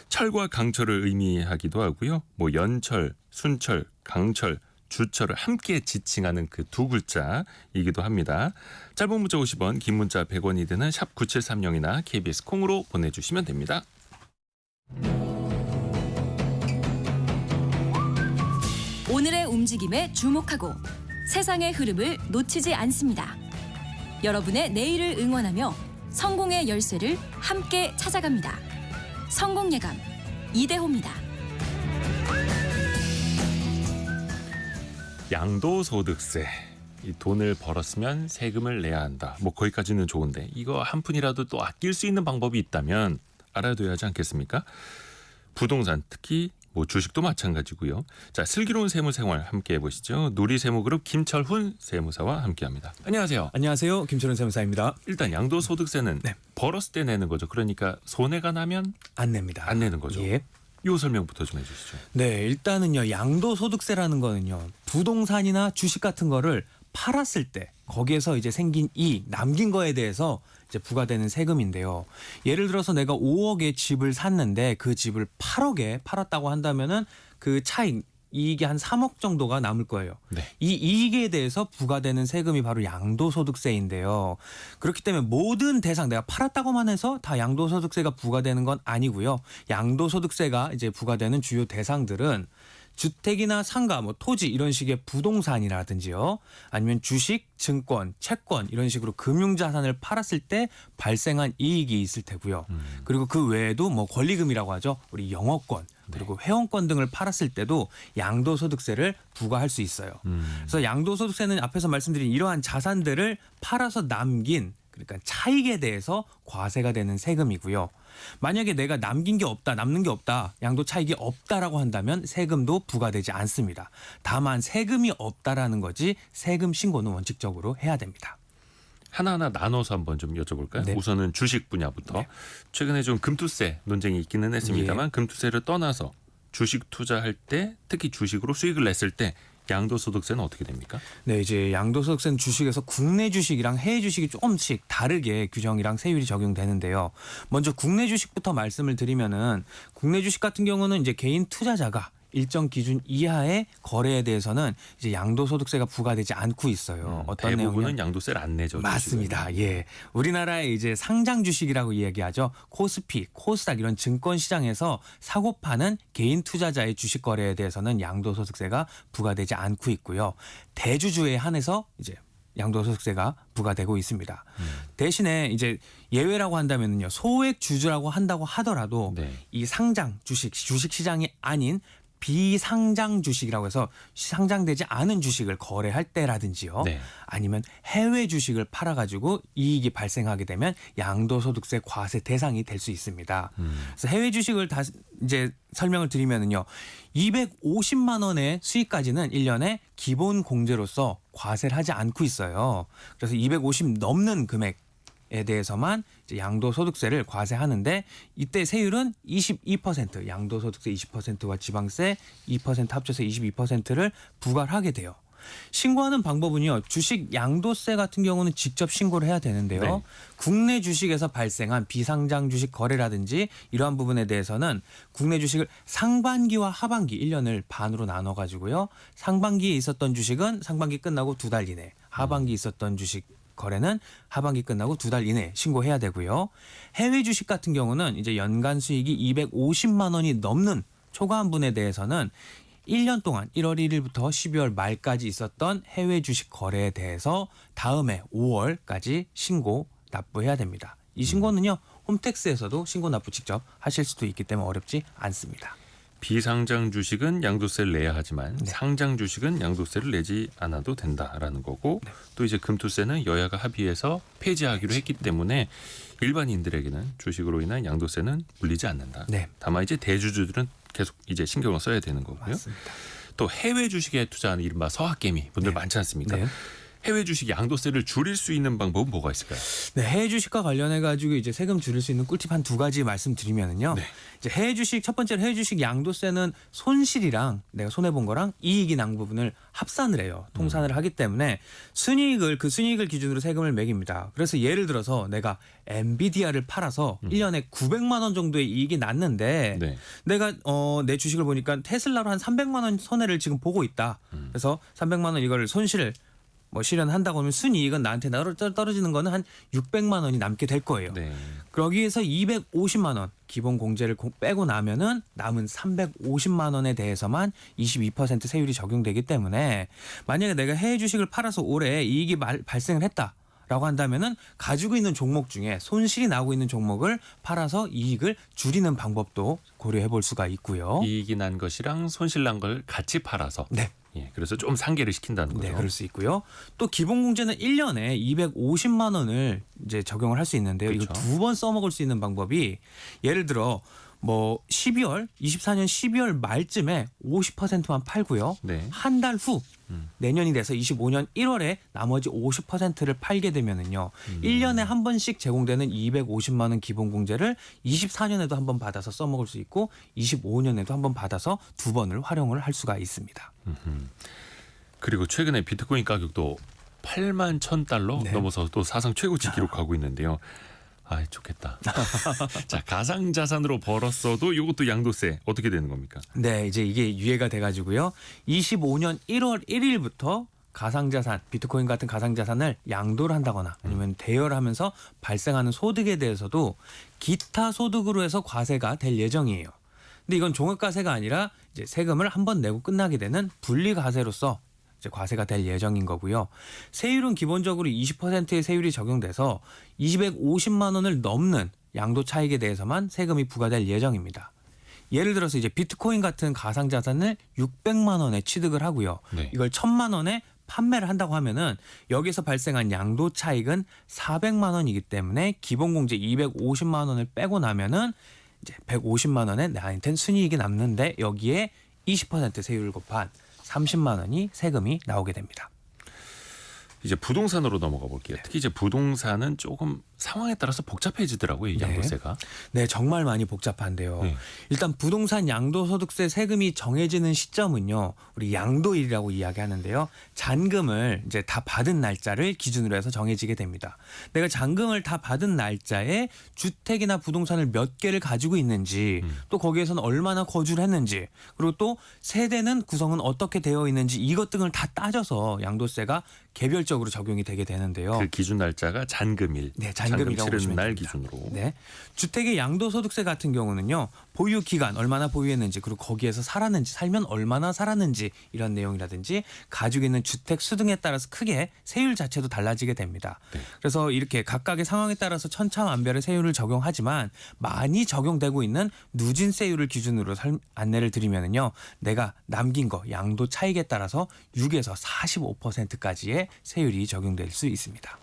철과 강철을 의미하기도 하고요. 뭐 연철, 순철, 강철, 주철을 함께 지칭하는 그 두 글자이기도 합니다. 짧은 문자 50원, 긴 문자 100원이 드는 샵 9730이나 KBS 콩으로 보내주시면 됩니다. 오늘의 움직임에 주목하고 세상의 흐름을 놓치지 않습니다. 여러분의 내일을 응원하며 성공의 열쇠를 함께 찾아갑니다. 성공예감 이대호입니다. 양도소득세. 이 돈을 벌었으면 세금을 내야 한다. 뭐 거기까지는 좋은데 이거 한 푼이라도 또 아낄 수 있는 방법이 있다면 알아둬야 하지 않겠습니까? 부동산, 특히 뭐 주식도 마찬가지고요. 자, 슬기로운 세무생활 함께 해보시죠. 누리세무그룹 김철훈 세무사와 함께합니다. 안녕하세요. 안녕하세요. 김철훈 세무사입니다. 일단 양도소득세는 네. 벌었을 때 내는 거죠. 그러니까 손해가 나면 안 냅니다. 안 내는 거죠. 예. 요 설명부터 좀 해주시죠. 네, 일단은요. 양도소득세라는 거는요. 부동산이나 주식 같은 거를 팔았을 때 거기에서 이제 생긴 이익, 남긴 거에 대해서 이제 부과되는 세금인데요. 예를 들어서 내가 5억에 집을 샀는데 그 집을 8억에 팔았다고 한다면은 그 차익 이익이 한 3억 정도가 남을 거예요. 네. 이 이익에 대해서 부과되는 세금이 바로 양도소득세인데요. 그렇기 때문에 모든 대상 내가 팔았다고만 해서 다 양도소득세가 부과되는 건 아니고요. 양도소득세가 이제 부과되는 주요 대상들은 주택이나 상가, 뭐 토지 이런 식의 부동산이라든지요. 아니면 주식, 증권, 채권 이런 식으로 금융자산을 팔았을 때 발생한 이익이 있을 테고요. 그리고 그 외에도 뭐 권리금이라고 하죠. 우리 영어권 그리고 회원권 등을 팔았을 때도 양도소득세를 부과할 수 있어요. 그래서 양도소득세는 앞에서 말씀드린 이러한 자산들을 팔아서 남긴 그러니까 차익에 대해서 과세가 되는 세금이고요. 만약에 내가 남긴 게 없다, 남는 게 없다, 양도 차익이 없다라고 한다면 세금도 부과되지 않습니다. 다만 세금이 없다라는 거지 세금 신고는 원칙적으로 해야 됩니다. 하나하나 나눠서 한번 좀 여쭤볼까요? 네. 우선은 주식 분야부터. 네. 최근에 좀 금투세 논쟁이 있기는 했습니다만 예. 금투세를 떠나서 주식 투자할 때 특히 주식으로 수익을 냈을 때 양도소득세는 어떻게 됩니까? 네, 이제 양도소득세는 주식에서 국내 주식이랑 해외 주식이 조금씩 다르게 규정이랑 세율이 적용되는데요. 먼저 국내 주식부터 말씀을 드리면은 국내 주식 같은 경우는 이제 개인 투자자가 일정 기준 이하의 거래에 대해서는 이제 양도소득세가 부과되지 않고 있어요. 어떤 대부분은 내용은 양도세를 안 내죠. 맞습니다. 주식은. 예, 우리나라의 이제 상장 주식이라고 이야기하죠. 코스피, 코스닥 이런 증권 시장에서 사고 파는 개인 투자자의 주식 거래에 대해서는 양도소득세가 부과되지 않고 있고요. 대주주에 한해서 이제 양도소득세가 부과되고 있습니다. 대신에 이제 예외라고 한다면요, 소액 주주라고 한다고 하더라도 네. 이 상장 주식 시장이 아닌 비상장 주식이라고 해서 상장되지 않은 주식을 거래할 때라든지요. 네. 아니면 해외 주식을 팔아가지고 이익이 발생하게 되면 양도소득세 과세 대상이 될 수 있습니다. 그래서 해외 주식을 다 이제 설명을 드리면은요, 250만 원의 수익까지는 1년에 기본 공제로서 과세를 하지 않고 있어요. 그래서 250 넘는 금액에 대해서만 이제 양도소득세를 과세하는데 이때 세율은 22%, 양도소득세 20%와 지방세 2% 합쳐서 22%를 부과를 하게 돼요. 신고하는 방법은요, 주식 양도세 같은 경우는 직접 신고를 해야 되는데요. 네. 국내 주식에서 발생한 비상장 주식 거래라든지 이러한 부분에 대해서는 국내 주식을 상반기와 하반기 1년을 반으로 나눠 가지고요. 상반기에 있었던 주식은 상반기 끝나고 2달 이내, 하반기 있었던 주식 거래는 하반기 끝나고 2달 이내 신고해야 되고요. 해외 주식 같은 경우는 이제 연간 수익이 250만 원이 넘는 초과한 분에 대해서는 1년 동안 1월 1일부터 12월 말까지 있었던 해외 주식 거래에 대해서 다음해 5월까지 신고 납부해야 됩니다. 이 신고는요. 홈택스에서도 신고 납부 직접 하실 수도 있기 때문에 어렵지 않습니다. 비상장 주식은 양도세를 내야 하지만 네. 상장 주식은 양도세를 내지 않아도 된다라는 거고 또 이제 금투세는 여야가 합의해서 폐지하기로 했기 때문에 일반인들에게는 주식으로 인한 양도세는 물리지 않는다. 네. 다만 이제 대주주들은 계속 이제 신경을 써야 되는 거고요. 맞습니다. 또 해외 주식에 투자하는 이른바 서학개미 분들 네. 많지 않습니까? 네. 해외 주식 양도세를 줄일 수 있는 방법은 뭐가 있을까요? 네, 해외 주식과 관련해 가지고 이제 세금 줄일 수 있는 꿀팁 한 두 가지 말씀드리면은요. 네. 이제 해외 주식 첫 번째로 해외 주식 양도세는 손실이랑 내가 손해 본 거랑 이익이 난 부분을 합산을 해요. 통산을 하기 때문에 그 순이익을 기준으로 세금을 매깁니다. 그래서 예를 들어서 내가 엔비디아를 팔아서 1년에 900만 원 정도의 이익이 났는데 네. 내가 내 주식을 보니까 테슬라로 한 300만 원 손해를 지금 보고 있다. 그래서 300만 원 이거를 손실을 실현한다고 하면 순이익은 나한테 떨어지는 거는 한 600만 원이 남게 될 거예요. 네. 거기에서 250만 원 기본 공제를 빼고 나면은 남은 350만 원에 대해서만 22% 세율이 적용되기 때문에 만약에 내가 해외 주식을 팔아서 올해 이익이 발생을 했다라고 한다면은 가지고 있는 종목 중에 손실이 나고 있는 종목을 팔아서 이익을 줄이는 방법도 고려해 볼 수가 있고요. 이익이 난 것이랑 손실 난 걸 같이 팔아서 네. 예, 그래서 좀 상계를 시킨다는 거죠. 네, 그럴 수 있고요. 또 기본 공제는 1년에 250만 원을 이제 적용을 할 수 있는데요. 이거 그렇죠. 두 번 써먹을 수 있는 방법이 예를 들어 24년 12월 말쯤에 50%만 팔고요. 네. 한 달 후 내년이 돼서 25년 1월에 나머지 50%를 팔게 되면은요. 1년에 한 번씩 제공되는 250만 원 기본 공제를 24년에도 한 번 받아서 써먹을 수 있고 25년에도 한 번 받아서 두 번을 활용을 할 수가 있습니다. 그리고 최근에 비트코인 가격도 8만 1,000달러 네. 넘어서 또 사상 최고치 기록하고 있는데요. 아, 좋겠다. 자, 가상 자산으로 벌었어도 이것도 양도세 어떻게 되는 겁니까? 네, 이제 이게 유예가 돼가지고요. 25년 1월 1일부터 가상자산, 비트코인 같은 가상자산을 양도를 한다거나 아니면 대여하면서 발생하는 소득에 대해서도 기타 소득으로 해서 과세가 될 예정이에요. 근데 이건 종합과세가 아니라 이제 세금을 한 번 내고 끝나게 되는 분리과세로서 이제 과세가 될 예정인 거고요. 세율은 기본적으로 20%의 세율이 적용돼서 250만 원을 넘는 양도 차익에 대해서만 세금이 부과될 예정입니다. 예를 들어서 이제 비트코인 같은 가상자산을 600만 원에 취득을 하고요. 네. 이걸 1,000만 원에 판매를 한다고 하면은 여기서 발생한 양도 차익은 400만 원이기 때문에 기본 공제 250만 원을 빼고 나면은 이제 150만 원에 나한테는 순이익이 남는데 여기에 20% 세율을 곱한 30만 원이 세금이 나오게 됩니다. 이제 부동산으로 넘어가 볼게요. 특히 이제 부동산은 조금 상황에 따라서 복잡해지더라고요, 이 네. 양도세가. 네, 정말 많이 복잡한데요. 네. 일단 부동산 양도소득세 세금이 정해지는 시점은요, 우리 양도일이라고 이야기하는데요. 잔금을 이제 다 받은 날짜를 기준으로 해서 정해지게 됩니다. 내가 잔금을 다 받은 날짜에 주택이나 부동산을 몇 개를 가지고 있는지, 또 거기에서는 얼마나 거주를 했는지, 그리고 또 세대는 구성은 어떻게 되어 있는지 이것 등을 다 따져서 양도세가 개별적으로 적용이 되게 되는데요. 그 기준 날짜가 잔금일. 네, 잔금 잔금이라고 치르는 보시면 날 됩니다. 기준으로. 네. 주택의 양도소득세 같은 경우는요. 보유 기간 얼마나 보유했는지 그리고 거기에서 살면 얼마나 살았는지 이런 내용이라든지 가지고 있는 주택 수 등에 따라서 크게 세율 자체도 달라지게 됩니다. 네. 그래서 이렇게 각각의 상황에 따라서 천차만별의 세율을 적용하지만 많이 적용되고 있는 누진세율을 기준으로 안내를 드리면은요. 내가 남긴 거 양도 차익에 따라서 6에서 45%까지의 세율이 적용될 수 있습니다.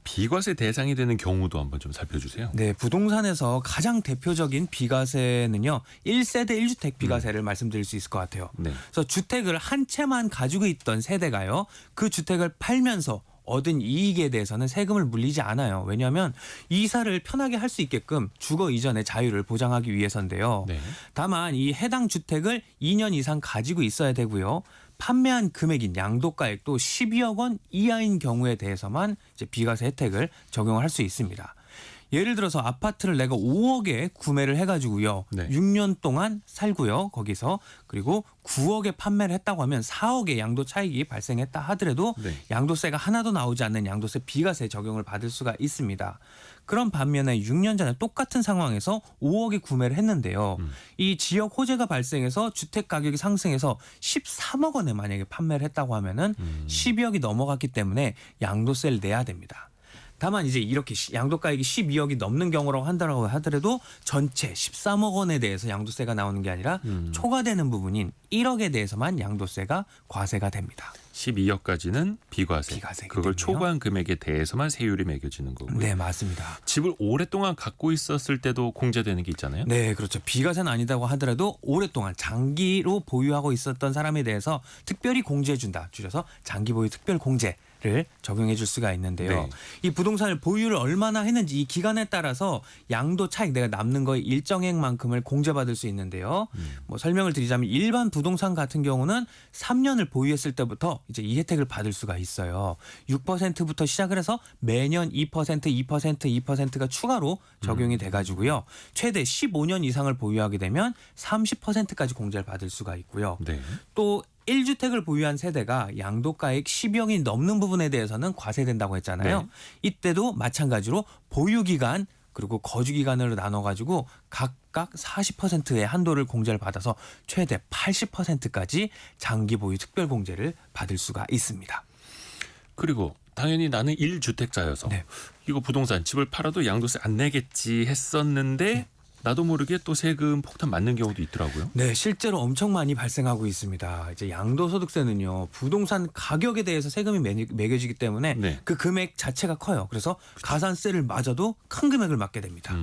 비과세 대상이 되는 경우도 한번 좀 살펴주세요. 네, 부동산에서 가장 대표적인 비과세는요. 1세대 1주택 비과세를 말씀드릴 수 있을 것 같아요. 네. 그래서 주택을 한 채만 가지고 있던 세대가요. 그 주택을 팔면서 얻은 이익에 대해서는 세금을 물리지 않아요. 왜냐하면 이사를 편하게 할 수 있게끔 주거 이전의 자유를 보장하기 위해서인데요. 네. 다만 이 해당 주택을 2년 이상 가지고 있어야 되고요. 판매한 금액인 양도가액도 12억 원 이하인 경우에 대해서만 이제 비과세 혜택을 적용을 할 수 있습니다. 예를 들어서 아파트를 내가 5억에 구매를 해가지고요. 네. 6년 동안 살고요. 거기서 그리고 9억에 판매를 했다고 하면 4억의 양도 차익이 발생했다 하더라도 네. 양도세가 하나도 나오지 않는 양도세 비과세 적용을 받을 수가 있습니다. 그런 반면에 6년 전에 똑같은 상황에서 5억에 구매를 했는데요. 이 지역 호재가 발생해서 주택 가격이 상승해서 13억 원에 만약에 판매를 했다고 하면은 12억이 넘어갔기 때문에 양도세를 내야 됩니다. 다만 이제 이렇게 양도가액이 12억이 넘는 경우라고 한다고 하더라도 전체 13억 원에 대해서 양도세가 나오는 게 아니라 초과되는 부분인 1억에 대해서만 양도세가 과세가 됩니다. 12억까지는 비과세. 비과세이기 그걸 때문에요. 초과한 금액에 대해서만 세율이 매겨지는 거고요. 네, 맞습니다. 집을 오랫동안 갖고 있었을 때도 공제되는 게 있잖아요. 네, 그렇죠. 비과세는 아니다고 하더라도 오랫동안 장기로 보유하고 있었던 사람에 대해서 특별히 공제해준다. 줄여서 장기 보유 특별 공제를 적용해 줄 수가 있는데요. 네. 이 부동산을 보유를 얼마나 했는지 이 기간에 따라서 양도 차익 내가 남는 거의 일정액만큼을 공제받을 수 있는데요. 뭐 설명을 드리자면 일반 부동산 같은 경우는 3년을 보유했을 때부터 이제 이 혜택을 받을 수가 있어요. 6%부터 시작을 해서 매년 2%, 2%가 추가로 적용이 돼가지고요. 최대 15년 이상을 보유하게 되면 30%까지 공제를 받을 수가 있고요. 네. 또 1주택을 보유한 세대가 양도가액 10억이 넘는 부분에 대해서는 과세된다고 했잖아요. 네. 이때도 마찬가지로 보유기간 그리고 거주기간으로 나눠가지고 각각 40%의 한도를 공제를 받아서 최대 80%까지 장기 보유 특별 공제를 받을 수가 있습니다. 그리고 당연히 나는 1주택자여서 네. 이거 부동산 집을 팔아도 양도세 안 내겠지 했었는데 나도 모르게 또 세금 폭탄 맞는 경우도 있더라고요. 네, 실제로 엄청 많이 발생하고 있습니다. 이제 양도소득세는요, 부동산 가격에 대해서 세금이 매겨지기 때문에 네. 그 금액 자체가 커요. 그래서 가산세를 맞아도 큰 금액을 맞게 됩니다.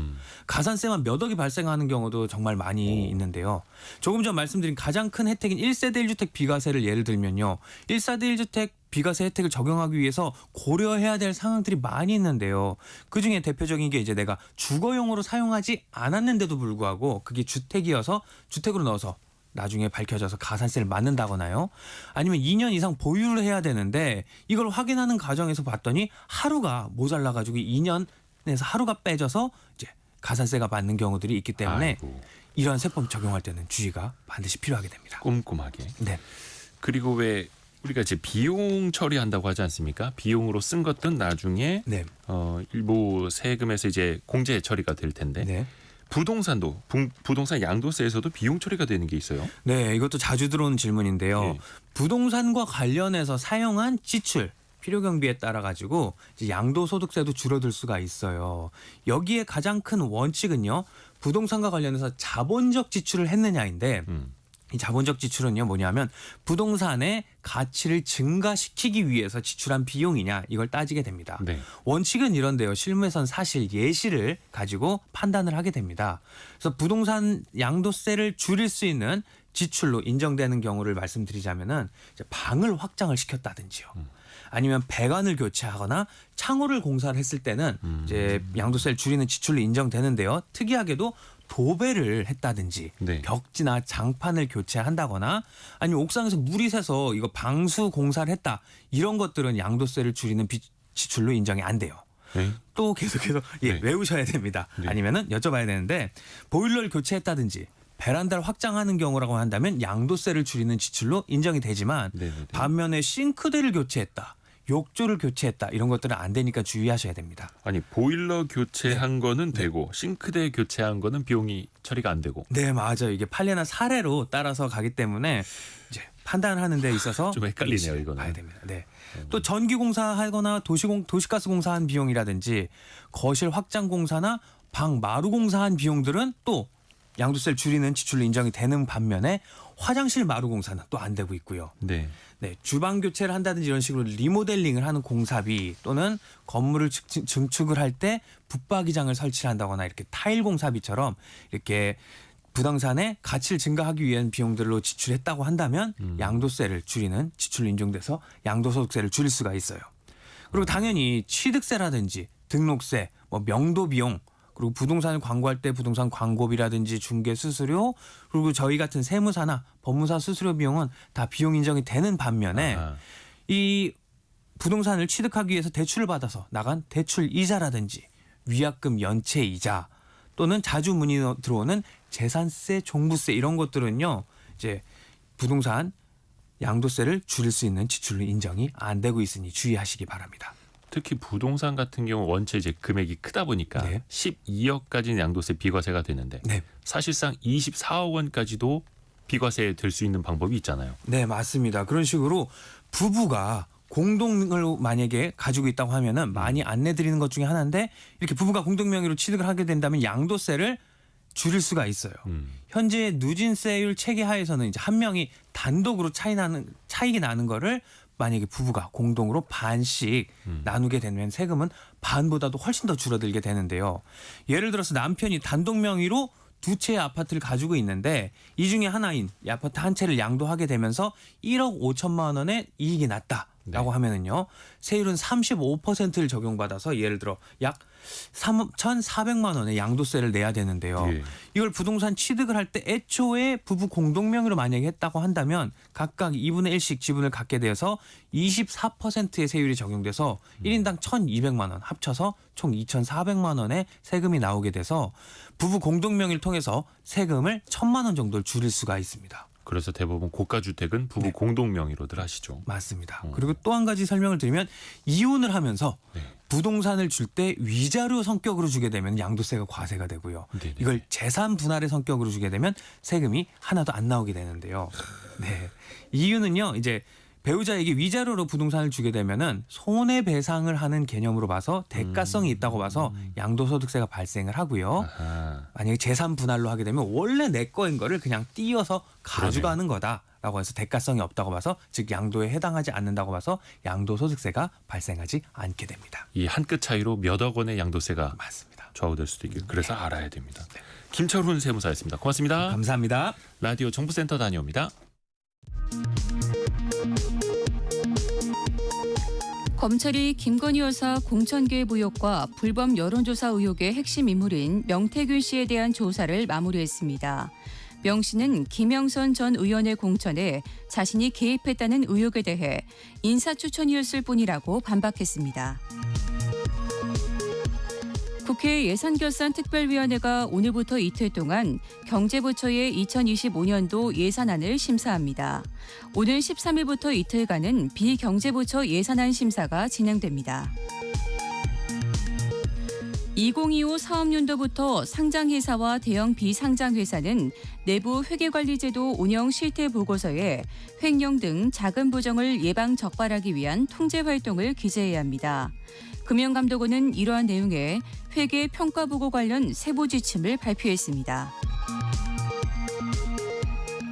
가산세만 몇 억이 발생하는 경우도 정말 많이 있는데요. 조금 전 말씀드린 가장 큰 혜택인 1세대 1주택 비과세를 예를 들면요. 1세대 1주택 비과세 혜택을 적용하기 위해서 고려해야 될 상황들이 많이 있는데요. 그중에 대표적인 게 이제 내가 주거용으로 사용하지 않았는데도 불구하고 그게 주택이어서 주택으로 넣어서 나중에 밝혀져서 가산세를 맞는다거나요. 아니면 2년 이상 보유를 해야 되는데 이걸 확인하는 과정에서 봤더니 하루가 모자라가지고 2년에서 하루가 빼져서 이제 가산세가 맞는 경우들이 있기 때문에 아이고, 이러한 세법 적용할 때는 주의가 반드시 필요하게 됩니다. 꼼꼼하게. 네. 그리고 왜 우리가 이제 비용 처리한다고 하지 않습니까? 비용으로 쓴 것들은 나중에 네. 일부 세금에서 이제 공제 처리가 될 텐데 네. 부동산도 부동산 양도세에서도 비용 처리가 되는 게 있어요. 네, 이것도 자주 들어오는 질문인데요. 네. 부동산과 관련해서 사용한 지출 필요 경비에 따라 가지고 이제 양도소득세도 줄어들 수가 있어요. 여기에 가장 큰 원칙은요. 부동산과 관련해서 자본적 지출을 했느냐인데 이 자본적 지출은요 뭐냐면 부동산의 가치를 증가시키기 위해서 지출한 비용이냐 이걸 따지게 됩니다. 네. 원칙은 이런데요. 실무에선 사실 예시를 가지고 판단을 하게 됩니다. 그래서 부동산 양도세를 줄일 수 있는 지출로 인정되는 경우를 말씀드리자면은 이제 방을 확장을 시켰다든지요. 아니면 배관을 교체하거나 창호를 공사를 했을 때는 이제 양도세를 줄이는 지출로 인정되는데요. 특이하게도 도배를 했다든지 네. 벽지나 장판을 교체한다거나 아니면 옥상에서 물이 새서 이거 방수 공사를 했다. 이런 것들은 양도세를 줄이는 지출로 인정이 안 돼요. 네. 또 계속해서 예, 네. 외우셔야 됩니다. 네. 아니면은 여쭤봐야 되는데 보일러를 교체했다든지 베란다를 확장하는 경우라고 한다면 양도세를 줄이는 지출로 인정이 되지만 네네네. 반면에 싱크대를 교체했다. 욕조를 교체했다. 이런 것들은 안 되니까 주의하셔야 됩니다. 아니 보일러 교체한 거는 되고 싱크대 교체한 거는 비용이 처리가 안 되고 네, 맞아요. 이게 판례나 사례로 따라서 가기 때문에 이제 판단하는 데 있어서 좀 헷갈리네요, 이거는. 봐야 됩니다. 네. 또 전기 공사하거나 도시가스 공사한 비용이라든지 거실 확장 공사나 방 마루 공사한 비용들은 또 양도세를 줄이는 지출로 인정이 되는 반면에 화장실 마루 공사는 또 안 되고 있고요. 네. 네, 주방 교체를 한다든지 이런 식으로 리모델링을 하는 공사비 또는 건물을 증축을 할 때 붙박이장을 설치를 한다거나 이렇게 타일 공사비처럼 이렇게 부동산의 가치를 증가하기 위한 비용들로 지출했다고 한다면 양도세를 줄이는 지출로 인정돼서 양도소득세를 줄일 수가 있어요. 그리고 당연히 취득세라든지 등록세, 뭐 명도 비용 그리고 부동산을 광고할 때 부동산 광고비라든지 중개 수수료 그리고 저희 같은 세무사나 법무사 수수료 비용은 다 비용 인정이 되는 반면에 이 부동산을 취득하기 위해서 대출을 받아서 나간 대출 이자라든지 위약금 연체 이자 또는 자주 문의 들어오는 재산세, 종부세 이런 것들은요. 이제 부동산 양도세를 줄일 수 있는 지출로 인정이 안 되고 있으니 주의하시기 바랍니다. 특히 부동산 같은 경우 원체 이제 금액이 크다 보니까 네. 12억까지는 양도세 비과세가 되는데 네. 사실상 24억 원까지도 비과세 될 수 있는 방법이 있잖아요. 네, 맞습니다. 그런 식으로 부부가 공동을 만약에 가지고 있다고 하면은 많이 안내 드리는 것 중에 하나인데 이렇게 부부가 공동 명의로 취득을 하게 된다면 양도세를 줄일 수가 있어요. 현재 누진세율 체계 하에서는 이제 한 명이 단독으로 차익이 나는 거를 만약에 부부가 공동으로 반씩 나누게 되면 세금은 반보다도 훨씬 더 줄어들게 되는데요. 예를 들어서 남편이 단독 명의로 두 채의 아파트를 가지고 있는데 이 중에 하나인 이 아파트 한 채를 양도하게 되면서 1억 5천만 원의 이익이 났다라고 하면은요. 세율은 35%를 적용받아서 예를 들어 약 3,400만 원의 양도세를 내야 되는데요. 예. 이걸 부동산 취득을 할 때 애초에 부부 공동 명의로 만약에 했다고 한다면 각각 2분의 1씩 지분을 갖게 되어서 24%의 세율이 적용돼서 1인당 1,200만 원 합쳐서 총 2,400만 원의 세금이 나오게 돼서 부부 공동 명의를 통해서 세금을 1,000만 원 정도를 줄일 수가 있습니다. 그래서 대부분 고가 주택은 부부 네. 공동 명의로들 하시죠. 맞습니다. 그리고 또 한 가지 설명을 드리면 이혼을 하면서 네. 부동산을 줄 때 위자료 성격으로 주게 되면 양도세가 과세가 되고요. 네네. 이걸 재산 분할의 성격으로 주게 되면 세금이 하나도 안 나오게 되는데요. 네. 이유는요. 이제 배우자에게 위자료로 부동산을 주게 되면은 손해배상을 하는 개념으로 봐서 대가성이 있다고 봐서 양도소득세가 발생을 하고요. 아하. 만약에 재산 분할로 하게 되면 원래 내 거인 거를 그냥 띄어서 가져가는 거다라고 해서 대가성이 없다고 봐서 즉 양도에 해당하지 않는다고 봐서 양도소득세가 발생하지 않게 됩니다. 이 한 끗 차이로 몇 억 원의 양도세가 맞습니다. 좌우될 수도 있고 그래서 알아야 됩니다. 김철훈 세무사였습니다. 고맙습니다. 감사합니다. 라디오 정보센터 다녀옵니다. 검찰이 김건희 여사 공천계 부역과 불법 여론조사 의혹의 핵심 인물인 명태균 씨에 대한 조사를 마무리했습니다. 명 씨는 김영선 전 의원의 공천에 자신이 개입했다는 의혹에 대해 인사추천이었을 뿐이라고 반박했습니다. 국회 예산결산특별위원회가 오늘부터 이틀 동안 경제부처의 2025년도 예산안을 심사합니다. 오늘 13일부터 이틀간은 비경제부처 예산안 심사가 진행됩니다. 2025 사업연도부터 상장회사와 대형 비상장회사는 내부 회계관리제도 운영 실태 보고서에 횡령 등 자금 부정을 예방 적발하기 위한 통제 활동을 기재해야 합니다. 금융감독원은 이러한 내용에 회계 평가 보고 관련 세부 지침을 발표했습니다.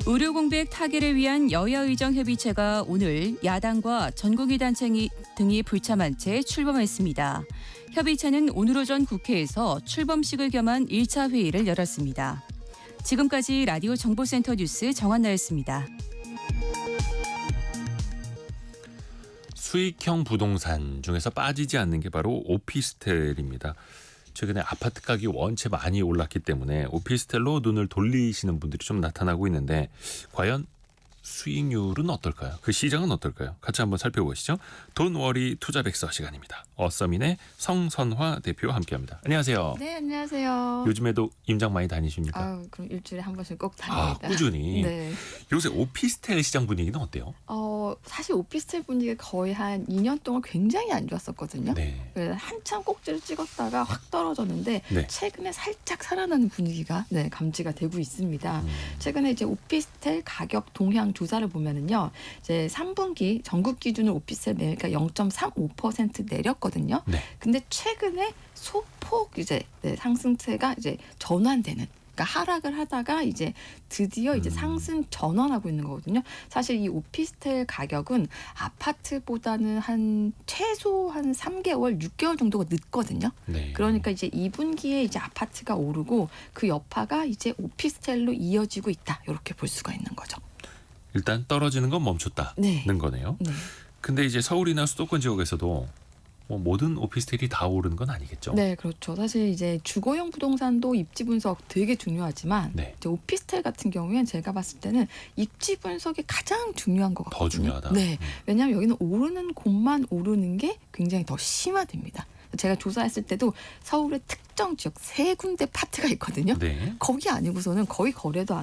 의료 공백 타개를 위한 여야 의정 협의체가 오늘 야당과 전공의 단체 등이 불참한 채 출범했습니다. 협의체는 오늘 오전 국회에서 출범식을 겸한 1차 회의를 열었습니다. 지금까지 라디오 정보센터 뉴스 정한나였습니다. 수익형 부동산 중에서 빠지지 않는 게 바로 오피스텔입니다. 최근에 아파트 가격이 원체 많이 올랐기 때문에 오피스텔로 눈을 돌리시는 분들이 좀 나타나고 있는데 과연 수익률은 어떨까요? 그 시장은 어떨까요? 같이 한번 살펴보시죠. 돈워리 투자백서 시간입니다. 어서민의 성선화 대표와 함께합니다. 안녕하세요. 네, 안녕하세요. 요즘에도 임장 많이 다니십니까? 아유, 그럼 일주일에 한 번씩 꼭 아, 다닙니다. 꾸준히. 네. 요새 오피스텔 시장 분위기는 어때요? 사실 오피스텔 분위기가 거의 한 2년 동안 굉장히 안 좋았었거든요. 네. 그래서 한참 꼭지를 찍었다가 확 떨어졌는데 네. 최근에 살짝 살아나는 분위기가 감지가 되고 있습니다. 최근에 이제 오피스텔 가격 동향 조사를 보면은요, 이제 3분기 전국 기준으로 오피스텔 매매가 0.35% 내렸거든요. 네. 근데 최근에 소폭 이제 상승세가 이제 전환되는. 그러니까 하락을 하다가 이제 드디어 이제 상승 전환하고 있는 거거든요. 사실 이 오피스텔 가격은 아파트보다는 최소 한 3개월, 6개월 정도가 늦거든요. 네. 그러니까 이제 2분기에 이제 아파트가 오르고 그 여파가 이제 오피스텔로 이어지고 있다. 이렇게 볼 수가 있는 거죠. 일단 떨어지는 건 멈췄다는 네. 거네요. 네. 근데 이제 서울이나 수도권 지역에서도 뭐 모든 오피스텔이 다 오르는 건 아니겠죠? 네, 그렇죠. 사실 이제 주거용 부동산도 입지 분석 되게 중요하지만 네. 이제 오피스텔 같은 경우에는 제가 봤을 때는 입지 분석이 가장 중요한 것 같거든요. 더 중요하다. 네, 왜냐하면 여기는 오르는 곳만 오르는 게 굉장히 더 심화됩니다. 제가 조사했을 때도 서울의 특정 지역 3군데 파트가 있거든요. 네. 거기 아니고서는 거의 거래도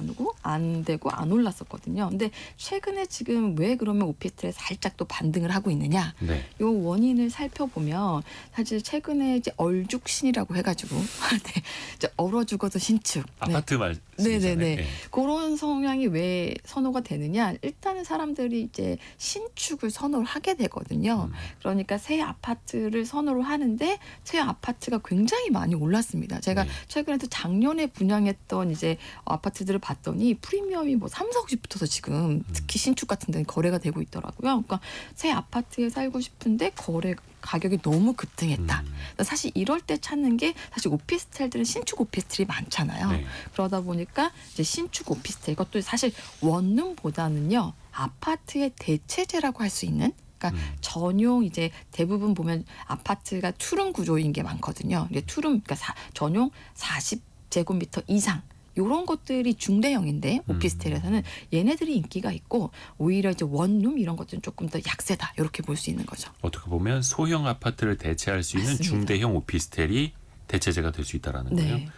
안 되고 안 올랐었거든요. 근데 최근에 지금 왜 그러면 오피스텔에 살짝 또 반등을 하고 있느냐? 네. 요 원인을 살펴보면 사실 최근에 이제 얼죽신이라고 해가지고 네, 이제 얼어 죽어서 신축. 네. 아파트 말씀이잖아요. 네네네. 네. 그런 성향이 왜 선호가 되느냐? 일단은 사람들이 이제 신축을 선호를 하게 되거든요. 그러니까 새 아파트를 선호를 하는데 새 아파트가 굉장히 많이 올랐습니다. 제가 네. 최근에도 작년에 분양했던 이제 아파트들을 봤더니 프리미엄이 뭐 3, 4억씩 붙어서 지금 특히 신축 같은 데는 거래가 되고 있더라고요. 그러니까 새 아파트에 살고 싶은데 거래 가격이 너무 급등했다. 사실 이럴 때 찾는 게 사실 오피스텔들은 신축 오피스텔이 많잖아요. 네. 그러다 보니까 이제 신축 오피스텔 이것도 사실 원룸보다는요 아파트의 대체제라고 할 수 있는. 그러니까 전용 이제 대부분 보면 아파트가 투룸 구조인 게 많거든요. 이제 투룸 그러니까 전용 40제곱미터 이상 이런 것들이 중대형인데 오피스텔에서는 얘네들이 인기가 있고 오히려 이제 원룸 이런 것들은 조금 더 약세다 이렇게 볼 수 있는 거죠. 어떻게 보면 소형 아파트를 대체할 수 있는 맞습니다. 중대형 오피스텔이 대체제가 될 수 있다라는 거예요. 네.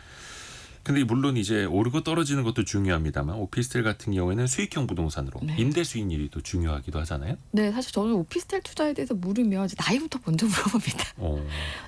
근데 물론 이제 오르고 떨어지는 것도 중요합니다만 오피스텔 같은 경우에는 수익형 부동산으로 네. 임대 수익률이 또 중요하기도 하잖아요. 네, 사실 저는 오피스텔 투자에 대해서 물으면 이제 나이부터 먼저 물어봅니다.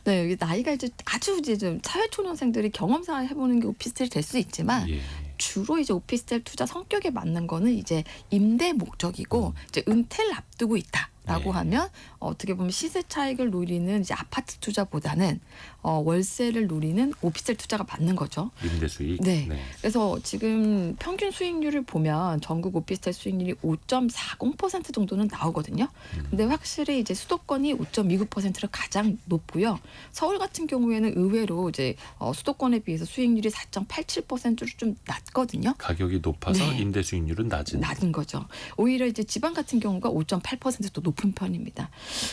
네, 이게 나이가 이제 아주 이제 좀 사회초년생들이 경험사 해보는 게 오피스텔이 될 수 있지만 예. 주로 이제 오피스텔 투자 성격에 맞는 거는 이제 임대 목적이고 이제 은퇴를 앞두고 있다라고 네. 하면 어떻게 보면 시세 차익을 노리는 이제 아파트 투자보다는 월세를 노리는 오피스텔 투자가 맞는 거죠. 임대 수익. 네. 그래서 지금 평균 수익률을 보면 전국 오피스텔 수익률이 5.40% 정도는 나오거든요. 근데 확실히 이제 수도권이 5.29%를 가장 높고요. 서울 같은 경우에는 의외로 이제 수도권에 비해서 수익률이 4.87%로 좀 낮거든요. 가격이 높아서 네. 임대 수익률은 낮은 거죠. 오히려 이제 지방 같은 경우가 5.8%도 높은 편입니다.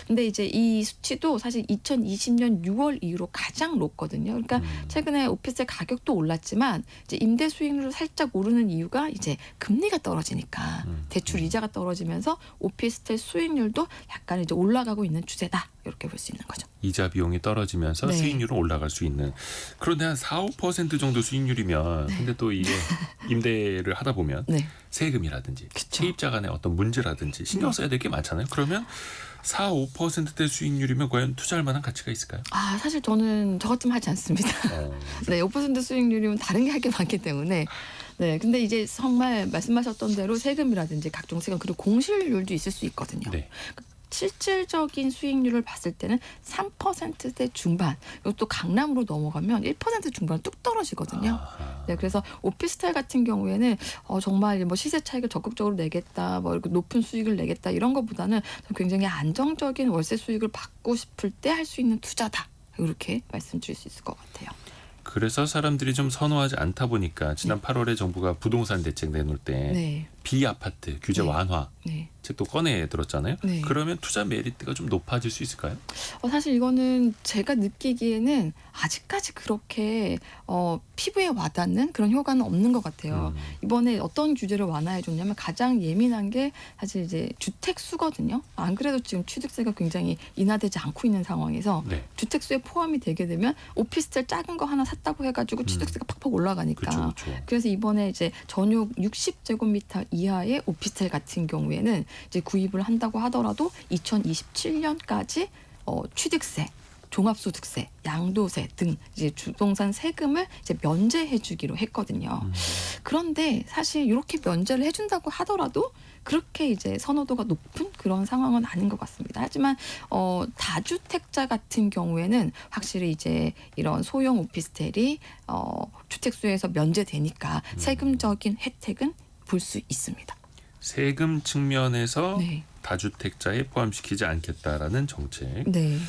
근데 이제 이 수치도 사실 2020년 6월 이후로 가장 높거든요. 그러니까 최근에 오피스텔 가격도 올랐지만 이제 임대 수익률이 살짝 오르는 이유가 이제 금리가 떨어지니까 대출 이자가 떨어지면서 오피스텔 수익률도 약간 이제 올라가고 있는 추세다. 이렇게 볼 수 있는 거죠. 이자 비용이 떨어지면서 네. 수익률은 올라갈 수 있는. 그런데 한 4, 5% 정도 수익률이면 근데 또 이게 임대를 하다 보면 네. 세금이라든지 그쵸. 세입자 간의 어떤 문제라든지 신경 써야 될 게 많잖아요. 그러면 4, 5%대 수익률이면 과연 투자할 만한 가치가 있을까요? 아, 사실 저는 저것 좀 하지 않습니다. 네, 5% 수익률이면 다른 게 할 게 많기 때문에. 네, 근데 이제 정말 말씀하셨던 대로 세금이라든지 각종 세금 그리고 공실률도 있을 수 있거든요. 네. 실질적인 수익률을 봤을 때는 3%대 중반. 이것도 강남으로 넘어가면 1% 중반 뚝 떨어지거든요. 아하. 네, 그래서 오피스텔 같은 경우에는 정말 뭐 시세 차익을 적극적으로 내겠다, 뭐 이렇게 높은 수익을 내겠다 이런 것보다는 굉장히 안정적인 월세 수익을 받고 싶을 때 할 수 있는 투자다. 이렇게 말씀드릴 수 있을 것 같아요. 그래서 사람들이 좀 선호하지 않다 보니까 지난 8월에 정부가 부동산 대책 내놓을 때 네, 비아파트 규제 네. 완화 네. 책도 꺼내 들었잖아요. 네. 그러면 투자 메리트가 좀 높아질 수 있을까요? 사실 이거는 제가 느끼기에는 아직까지 그렇게 피부에 와닿는 그런 효과는 없는 것 같아요. 이번에 어떤 규제를 완화해 줬냐면 가장 예민한 게 사실 이제 주택 수거든요. 안 그래도 지금 취득세가 굉장히 인하되지 않고 있는 상황에서 네. 주택수에 포함이 되게 되면 오피스텔 작은 거 하나 샀다고 해가지고 취득세가 팍팍 올라가니까. 그렇죠. 그래서 이번에 이제 전용 60제곱미터 이하의 오피스텔 같은 경우에는 이제 구입을 한다고 하더라도 2027년까지 취득세, 종합소득세, 양도세 등 이제 부동산 세금을 이제 면제해주기로 했거든요. 그런데 사실 이렇게 면제를 해준다고 하더라도 그렇게 이제 선호도가 높은 그런 상황은 아닌 것 같습니다. 하지만 다주택자 같은 경우에는 확실히 이제 이런 소형 오피스텔이 주택수에서 면제되니까 세금적인 혜택은 볼 수 있습니다. 세금 측면에서 네. 다주택자에 포함시키지 않겠다라는 정책. 네.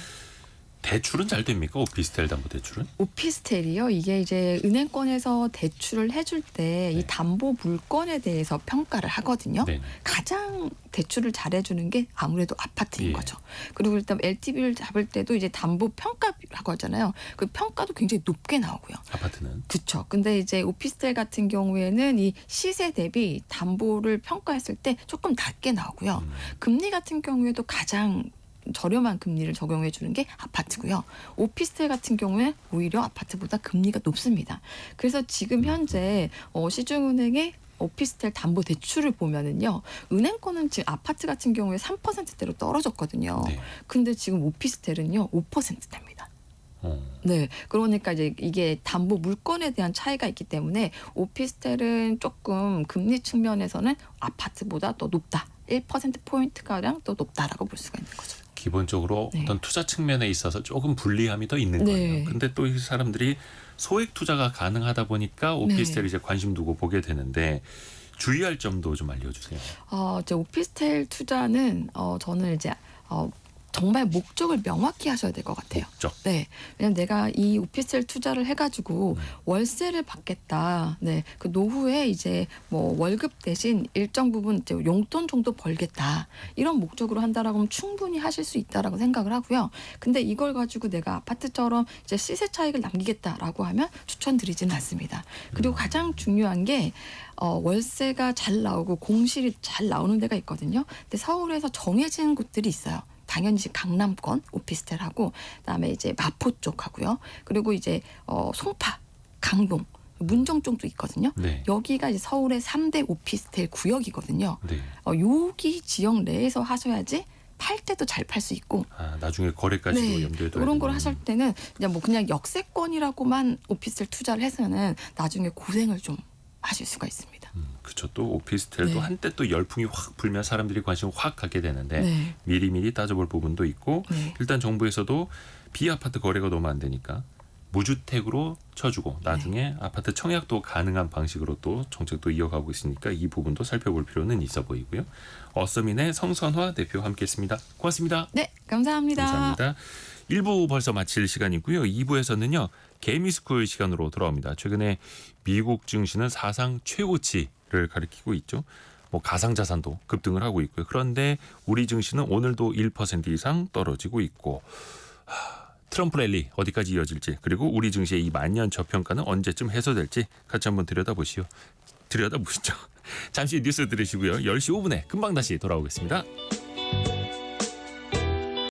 대출은 잘 됩니까? 오피스텔 담보 대출은? 오피스텔이요. 이게 이제 은행권에서 대출을 해줄 때 이 네. 담보 물건에 대해서 평가를 하거든요. 네. 가장 대출을 잘해주는 게 아무래도 아파트인 예. 거죠. 그리고 일단 LTV를 잡을 때도 이제 담보 평가라고 하잖아요. 그 평가도 굉장히 높게 나오고요. 아파트는? 그렇죠. 근데 이제 오피스텔 같은 경우에는 이 시세 대비 담보를 평가했을 때 조금 낮게 나오고요. 금리 같은 경우에도 가장 저렴한 금리를 적용해 주는 게 아파트고요. 오피스텔 같은 경우에 오히려 아파트보다 금리가 높습니다. 그래서 지금 현재 시중은행의 오피스텔 담보 대출을 보면은요, 은행권은 지금 아파트 같은 경우에 3%대로 떨어졌거든요. 네. 근데 지금 오피스텔은요 5%대입니다. 어. 네, 그러니까 이제 이게 담보 물건에 대한 차이가 있기 때문에 오피스텔은 조금 금리 측면에서는 아파트보다 더 높다. 1% 가량 더 높다라고 볼 수가 있는 거죠. 기본적으로 네. 어떤 투자 측면에 있어서 조금 불리함이 더 있는 네. 거예요. 근데 또 이 사람들이 소액 투자가 가능하다 보니까 오피스텔 네. 이제 관심 두고 보게 되는데 주의할 점도 좀 알려주세요. 이제 오피스텔 투자는 저는 이제 정말 목적을 명확히 하셔야 될 것 같아요. 목적. 네, 왜냐면 내가 이 오피스텔 투자를 해가지고 월세를 받겠다. 네, 그 노후에 이제 뭐 월급 대신 일정 부분 이제 용돈 정도 벌겠다. 이런 목적으로 한다라고 하면 충분히 하실 수 있다라고 생각을 하고요. 근데 이걸 가지고 내가 아파트처럼 이제 시세 차익을 남기겠다라고 하면 추천드리지는 않습니다. 그리고 가장 중요한 게 월세가 잘 나오고 공실이 잘 나오는 데가 있거든요. 근데 서울에서 정해진 곳들이 있어요. 당연히 강남권 오피스텔하고 그다음에 이제 마포 쪽하고요. 그리고 이제 송파, 강동, 문정 쪽도 있거든요. 네. 여기가 이제 서울의 3대 오피스텔 구역이거든요. 네. 여기 지역 내에서 하셔야지 팔 때도 잘 팔 수 있고. 나중에 거래까지도 네, 염두에 둬야 이런 걸 되는. 하실 때는 그냥 역세권이라고만 오피스텔 투자를 해서는 나중에 고생을 좀 하실 수가 있습니다. 그렇죠. 또 오피스텔도 네. 한때 또 열풍이 확 불면 사람들이 관심을 확 갖게 되는데 네. 미리미리 따져볼 부분도 있고 네. 일단 정부에서도 비아파트 거래가 너무 안 되니까 무주택으로 쳐주고 나중에 아파트 청약도 가능한 방식으로 또 정책도 이어가고 있으니까 이 부분도 살펴볼 필요는 있어 보이고요. 어서민의 성선화 대표 함께했습니다. 고맙습니다. 네, 감사합니다. 감사합니다. 1부 벌써 마칠 시간이고요. 2부에서는요. 개미스쿨 시간으로 돌아옵니다. 최근에 미국 증시는 사상 최고치를 가리키고 있죠. 뭐 가상자산도 급등을 하고 있고요. 그런데 우리 증시는 오늘도 1% 이상 떨어지고 있고 트럼프 랠리 어디까지 이어질지 그리고 우리 증시의 이 만년 저평가는 언제쯤 해소될지 같이 한번 들여다보시죠. 잠시 뉴스 들으시고요. 10시 5분에 금방 다시 돌아오겠습니다.